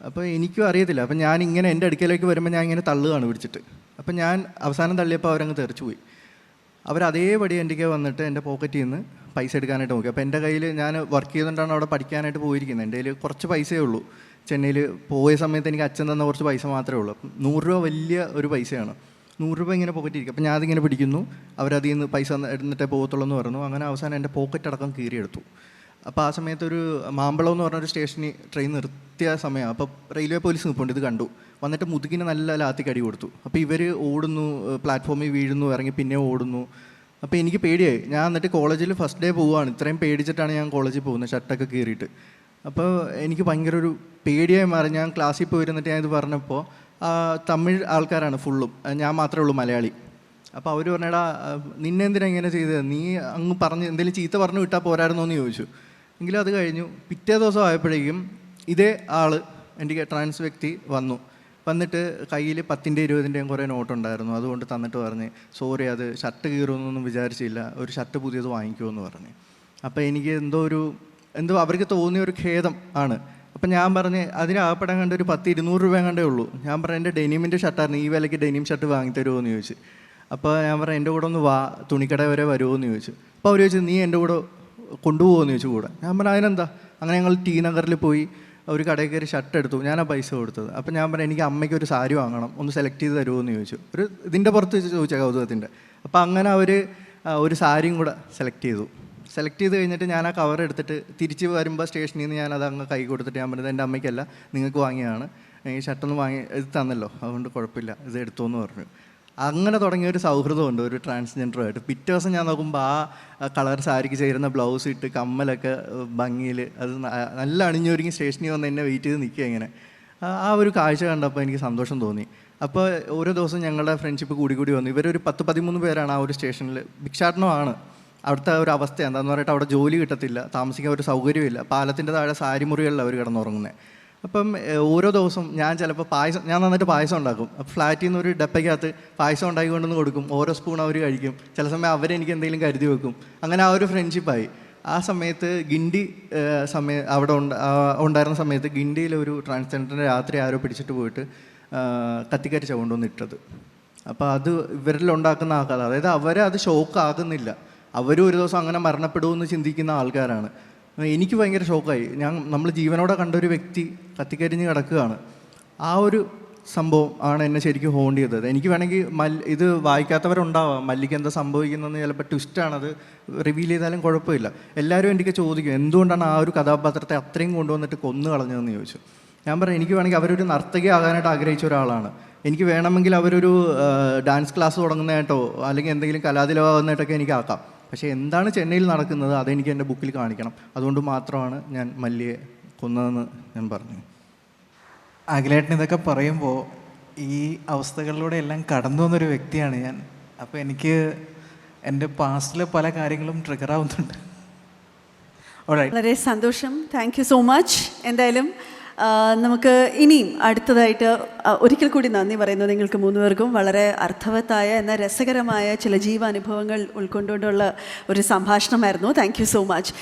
അപ്പോൾ എനിക്കും അറിയത്തില്ല. അപ്പം ഞാൻ ഇങ്ങനെ എൻ്റെ അടുക്കലേക്ക് വരുമ്പോൾ ഞാൻ ഇങ്ങനെ തള്ളുകയാണ് പിടിച്ചിട്ട്. അപ്പം ഞാൻ അവസാനം തള്ളിയപ്പോൾ അവരങ്ങ് തെറിച്ചു പോയി. അവരതേപടി എൻ്റെ വന്നിട്ട് എൻ്റെ പോക്കറ്റിൽ നിന്ന് പൈസ എടുക്കാനായിട്ട് നോക്കി. അപ്പോൾ എൻ്റെ കയ്യിൽ, ഞാൻ വർക്ക് ചെയ്തുകൊണ്ടാണ് അവിടെ പഠിക്കാനായിട്ട് പോയിരിക്കുന്നത്, എൻ്റെ കയ്യിൽ കുറച്ച് പൈസയേ ഉള്ളൂ. ചെന്നൈയിൽ പോയ സമയത്ത് എനിക്ക് അച്ഛൻ തന്ന കുറച്ച് പൈസ മാത്രമേ ഉള്ളൂ. അപ്പം 100 രൂപ വലിയ ഒരു പൈസയാണ്. 100 രൂപ ഇങ്ങനെ പോക്കറ്റിരിക്കും. അപ്പം ഞാനതിങ്ങനെ പിടിക്കുന്നു, അവരതിൽ നിന്ന് പൈസ എടുത്തിട്ടേ പോകത്തുള്ളൂ എന്ന് പറഞ്ഞു. അങ്ങനെ അവസാനം എൻ്റെ പോക്കറ്റ് അടക്കം കീറിയെടുത്തു. അപ്പോൾ ആ സമയത്ത് ഒരു മാമ്പളം എന്ന് പറഞ്ഞൊരു സ്റ്റേഷനിൽ ട്രെയിൻ നിർത്തിയ സമയമാണ്. അപ്പോൾ റെയിൽവേ പോലീസ് നിൽപ്പുണ്ട്, ഇത് കണ്ടു. വന്നിട്ട് മുതുകിന് നല്ല ലാത്തിക്കടി കൊടുത്തു. അപ്പോൾ ഇവർ ഓടുന്നു, പ്ലാറ്റ്ഫോമിൽ വീഴുന്നു, ഇറങ്ങി പിന്നെ ഓടുന്നു. അപ്പോൾ എനിക്ക് പേടിയായി. ഞാൻ എന്നിട്ട് കോളേജിൽ ഫസ്റ്റ് ഡേ പോവുകയാണ്. ഇത്രയും പേടിച്ചിട്ടാണ് ഞാൻ കോളേജിൽ പോകുന്നത്, ഷർട്ടൊക്കെ കീറിയിട്ട്. അപ്പോൾ എനിക്ക് ഭയങ്കര ഒരു പേടിയായി മാറി. ഞാൻ ക്ലാസ്സിൽ പോയിരുന്നിട്ട് ഞാൻ ഇത് പറഞ്ഞപ്പോൾ തമിഴ് ആൾക്കാരാണ് ഫുള്ളും, ഞാൻ മാത്രമേ ഉള്ളൂ മലയാളി. അപ്പോൾ അവർ പറഞ്ഞാടാ നിന്നെ എന്തിനാ ഇങ്ങനെ ചെയ്തത്, നീ അങ്ങ് പറഞ്ഞ് എന്തെങ്കിലും ചീത്ത പറഞ്ഞു വിട്ടാൽ പോരായിരുന്നോ എന്ന് ചോദിച്ചു. എങ്കിലും അത് കഴിഞ്ഞു. പിറ്റേ ദിവസം ആയപ്പോഴേക്കും ഇതേ ആൾ, എൻ്റെ ട്രാൻസ് വ്യക്തി വന്നിട്ട് കയ്യിൽ 10-ൻ്റെ 20-ൻ്റെയും കുറേ നോട്ടുണ്ടായിരുന്നു. അതുകൊണ്ട് തന്നിട്ട് പറഞ്ഞ് സോറി, അത് ഷർട്ട് കീറുമെന്നൊന്നും വിചാരിച്ചില്ല, ഒരു ഷർട്ട് പുതിയത് വാങ്ങിക്കുമെന്ന് പറഞ്ഞ്. അപ്പോൾ എനിക്ക് എന്തോ അവർക്ക് തോന്നിയ ഒരു ഖേദം ആണ്. അപ്പം ഞാൻ പറഞ്ഞ് അതിനാകപ്പെടാൻ കണ്ട ഒരു 10-200 രൂപ കണ്ടേ ഉള്ളൂ. ഞാൻ പറഞ്ഞു എൻ്റെ ഡെനിമിൻ്റെ ഷർട്ടായിരുന്നു, ഈ വിലയ്ക്ക് ഡെനിം ഷർട്ട് വാങ്ങിത്തരുമോ എന്ന് ചോദിച്ചു. അപ്പോൾ ഞാൻ പറഞ്ഞു എൻ്റെ കൂടെ ഒന്ന് വാ, തുണിക്കട വരെ വരുമോ എന്ന് ചോദിച്ചു. അപ്പോൾ അവർ ചോദിച്ചു നീ എൻ്റെ കൂടെ കൊണ്ടുപോകുമെന്ന് ചോദിച്ചു കൂടെ. ഞാൻ പറഞ്ഞു അതിനെന്താ. അങ്ങനെ ഞങ്ങൾ ടി നഗറിൽ പോയി ഒരു കടയിൽ കയറി ഷർട്ട് എടുത്തു. ഞാനാ പൈസ കൊടുത്തത്. അപ്പോൾ ഞാൻ പറഞ്ഞു എനിക്ക് അമ്മയ്ക്ക് ഒരു സാരി വാങ്ങണം, ഒന്ന് സെലക്ട് ചെയ്ത് തരുമോ എന്ന് ചോദിച്ചു. ഒരു ഇതിൻ്റെ പുറത്ത് ചോദിച്ച കൗതുകത്തിൻ്റെ. അപ്പോൾ അങ്ങനെ അവർ ഒരു സാരിയും കൂടെ സെലക്ട് ചെയ്ത് കഴിഞ്ഞിട്ട് ഞാൻ ആ കവർ എടുത്തിട്ട് തിരിച്ച് വരുമ്പോൾ സ്റ്റേഷനിൽ നിന്ന് ഞാനത് അങ്ങ് കൈ കൊടുത്തിട്ട് ഞാൻ പറഞ്ഞത് എൻ്റെ അമ്മയ്ക്കല്ല, നിങ്ങൾക്ക് വാങ്ങിയതാണ്, ഈ ഷർട്ടൊന്ന് വാങ്ങി ഇത് തന്നല്ലോ, അതുകൊണ്ട് കുഴപ്പമില്ല, ഇത് എടുത്തോ എന്ന് പറഞ്ഞു. അങ്ങനെ തുടങ്ങിയ ഒരു സൗഹൃദമുണ്ട് ഒരു ട്രാൻസ്ജെൻഡറുമായിട്ട്. പിറ്റേ ദിവസം ഞാൻ നോക്കുമ്പോൾ ആ കളർ സാരിക്ക് ചേരുന്ന ബ്ലൗസ് ഇട്ട് കമ്മലൊക്കെ ഭംഗിയിൽ അത് നല്ല അണിഞ്ഞൊരുങ്ങി സ്റ്റേഷനിൽ വന്ന് എന്നെ വെയിറ്റ് ചെയ്ത് നിൽക്കുക. ഇങ്ങനെ ആ ഒരു കാഴ്ച കണ്ടപ്പോൾ എനിക്ക് സന്തോഷം തോന്നി. അപ്പോൾ ഓരോ ദിവസം ഞങ്ങളുടെ ഫ്രണ്ട്ഷിപ്പ് കൂടി വന്നു. ഇവരൊരു 10-13 പേരാണ് ആ ഒരു സ്റ്റേഷനിൽ. ഭിക്ഷാടനമാണ് അവിടുത്തെ ഒരു അവസ്ഥ. എന്താണെന്ന് പറഞ്ഞിട്ട് അവിടെ ജോലി കിട്ടത്തില്ല, താമസിക്കാൻ ഒരു സൗകര്യമില്ല. പാലത്തിൻ്റെ താഴെ സാരി മുറികളിലാണ് അവർ കിടന്നുറങ്ങുന്നത്. അപ്പം ഓരോ ദിവസം ഞാൻ ചിലപ്പോൾ ഞാൻ നന്നായിട്ട് പായസം ഉണ്ടാക്കും. അപ്പോൾ ഫ്ലാറ്റിൽ നിന്ന് ഒരു ഡപ്പയ്ക്കകത്ത് പായസം ഉണ്ടാക്കി കൊണ്ടുവന്ന് കൊടുക്കും. ഓരോ സ്പൂൺ അവർ കഴിക്കും. ചില സമയം അവരെനിക്ക് എന്തെങ്കിലും കരുതി വെക്കും. അങ്ങനെ ആ ഒരു ഫ്രണ്ട്ഷിപ്പായി. ആ സമയത്ത് ഗിണ്ടി അവിടെ ഉണ്ടായിരുന്ന സമയത്ത് ഗിണ്ടിയിൽ ഒരു ട്രാൻസ്ജെൻഡറിൻ്റെ രാത്രി ആരോ പിടിച്ചിട്ട് പോയിട്ട് കത്തിക്കരിച്ച കൊണ്ടുവന്ന് ഇട്ടത്. അപ്പോൾ അത് ഇവരിലുണ്ടാക്കുന്ന ആ കഥ, അതായത് അവരെ അത് ഷോക്കാകുന്നില്ല. അവരും ഒരു ദിവസം അങ്ങനെ മരണപ്പെടുമെന്ന് ചിന്തിക്കുന്ന ആൾക്കാരാണ്. എനിക്ക് ഭയങ്കര ഷോക്കായി. നമ്മൾ ജീവനോടെ കണ്ടൊരു വ്യക്തി കത്തിക്കരിഞ്ഞ് കിടക്കുകയാണ്. ആ ഒരു സംഭവം ആണ് എന്നെ ശരിക്കും ഹോണ്ട് ചെയ്തത്. എനിക്ക് വേണമെങ്കിൽ ഇത് വായിക്കാത്തവരുണ്ടാവാം, മല്ലിക്ക് എന്താ സംഭവിക്കുന്നതെന്ന് ചിലപ്പോൾ ട്വിസ്റ്റാണത്, റിവീൽ ചെയ്താലും കുഴപ്പമില്ല. എല്ലാവരും എനിക്ക് ചോദിക്കും എന്തുകൊണ്ടാണ് ആ ഒരു കഥാപാത്രത്തെ അത്രയും കൊണ്ടുവന്നിട്ട് കൊന്നു കളഞ്ഞതെന്ന് ചോദിച്ചു. ഞാൻ പറഞ്ഞു എനിക്ക് വേണമെങ്കിൽ അവരൊരു നർത്തകി ആകാനായിട്ട് ആഗ്രഹിച്ച ഒരാളാണ്. എനിക്ക് വേണമെങ്കിൽ അവരൊരു ഡാൻസ് ക്ലാസ് തുടങ്ങുന്നതായിട്ടോ അല്ലെങ്കിൽ എന്തെങ്കിലും കലാതിലകമാകുന്നതായിട്ടൊക്കെ എനിക്ക് ആക്കാം. പക്ഷേ എന്താണ് ചെന്നൈയിൽ നടക്കുന്നത് അതെനിക്ക് എൻ്റെ ബുക്കിൽ കാണിക്കണം. അതുകൊണ്ട് മാത്രമാണ് ഞാൻ മല്ലിയെ കൊന്നതെന്ന് ഞാൻ പറഞ്ഞു. അഖിലേട്ടൻ ഇതൊക്കെ പറയുമ്പോൾ ഈ അവസ്ഥകളിലൂടെ എല്ലാം കടന്നു വന്നൊരു വ്യക്തിയാണ് ഞാൻ. അപ്പോൾ എനിക്ക് എൻ്റെ പാസ്റ്റിലെ പല കാര്യങ്ങളും ട്രിഗർ ആവുന്നുണ്ട്. വളരെ സന്തോഷം. Thank you so much. എന്തായാലും നമുക്ക് ഇനിയും അടുത്തതായിട്ട് ഒരിക്കൽ കൂടി നന്ദി പറയുന്നു നിങ്ങൾക്ക് 3 പേർക്കും. വളരെ അർത്ഥവത്തായ എന്നാൽ രസകരമായ ചില ജീവാനുഭവങ്ങൾ ഉൾക്കൊണ്ടുകൊണ്ടുള്ള ഒരു സംഭാഷണമായിരുന്നു. Thank you so much.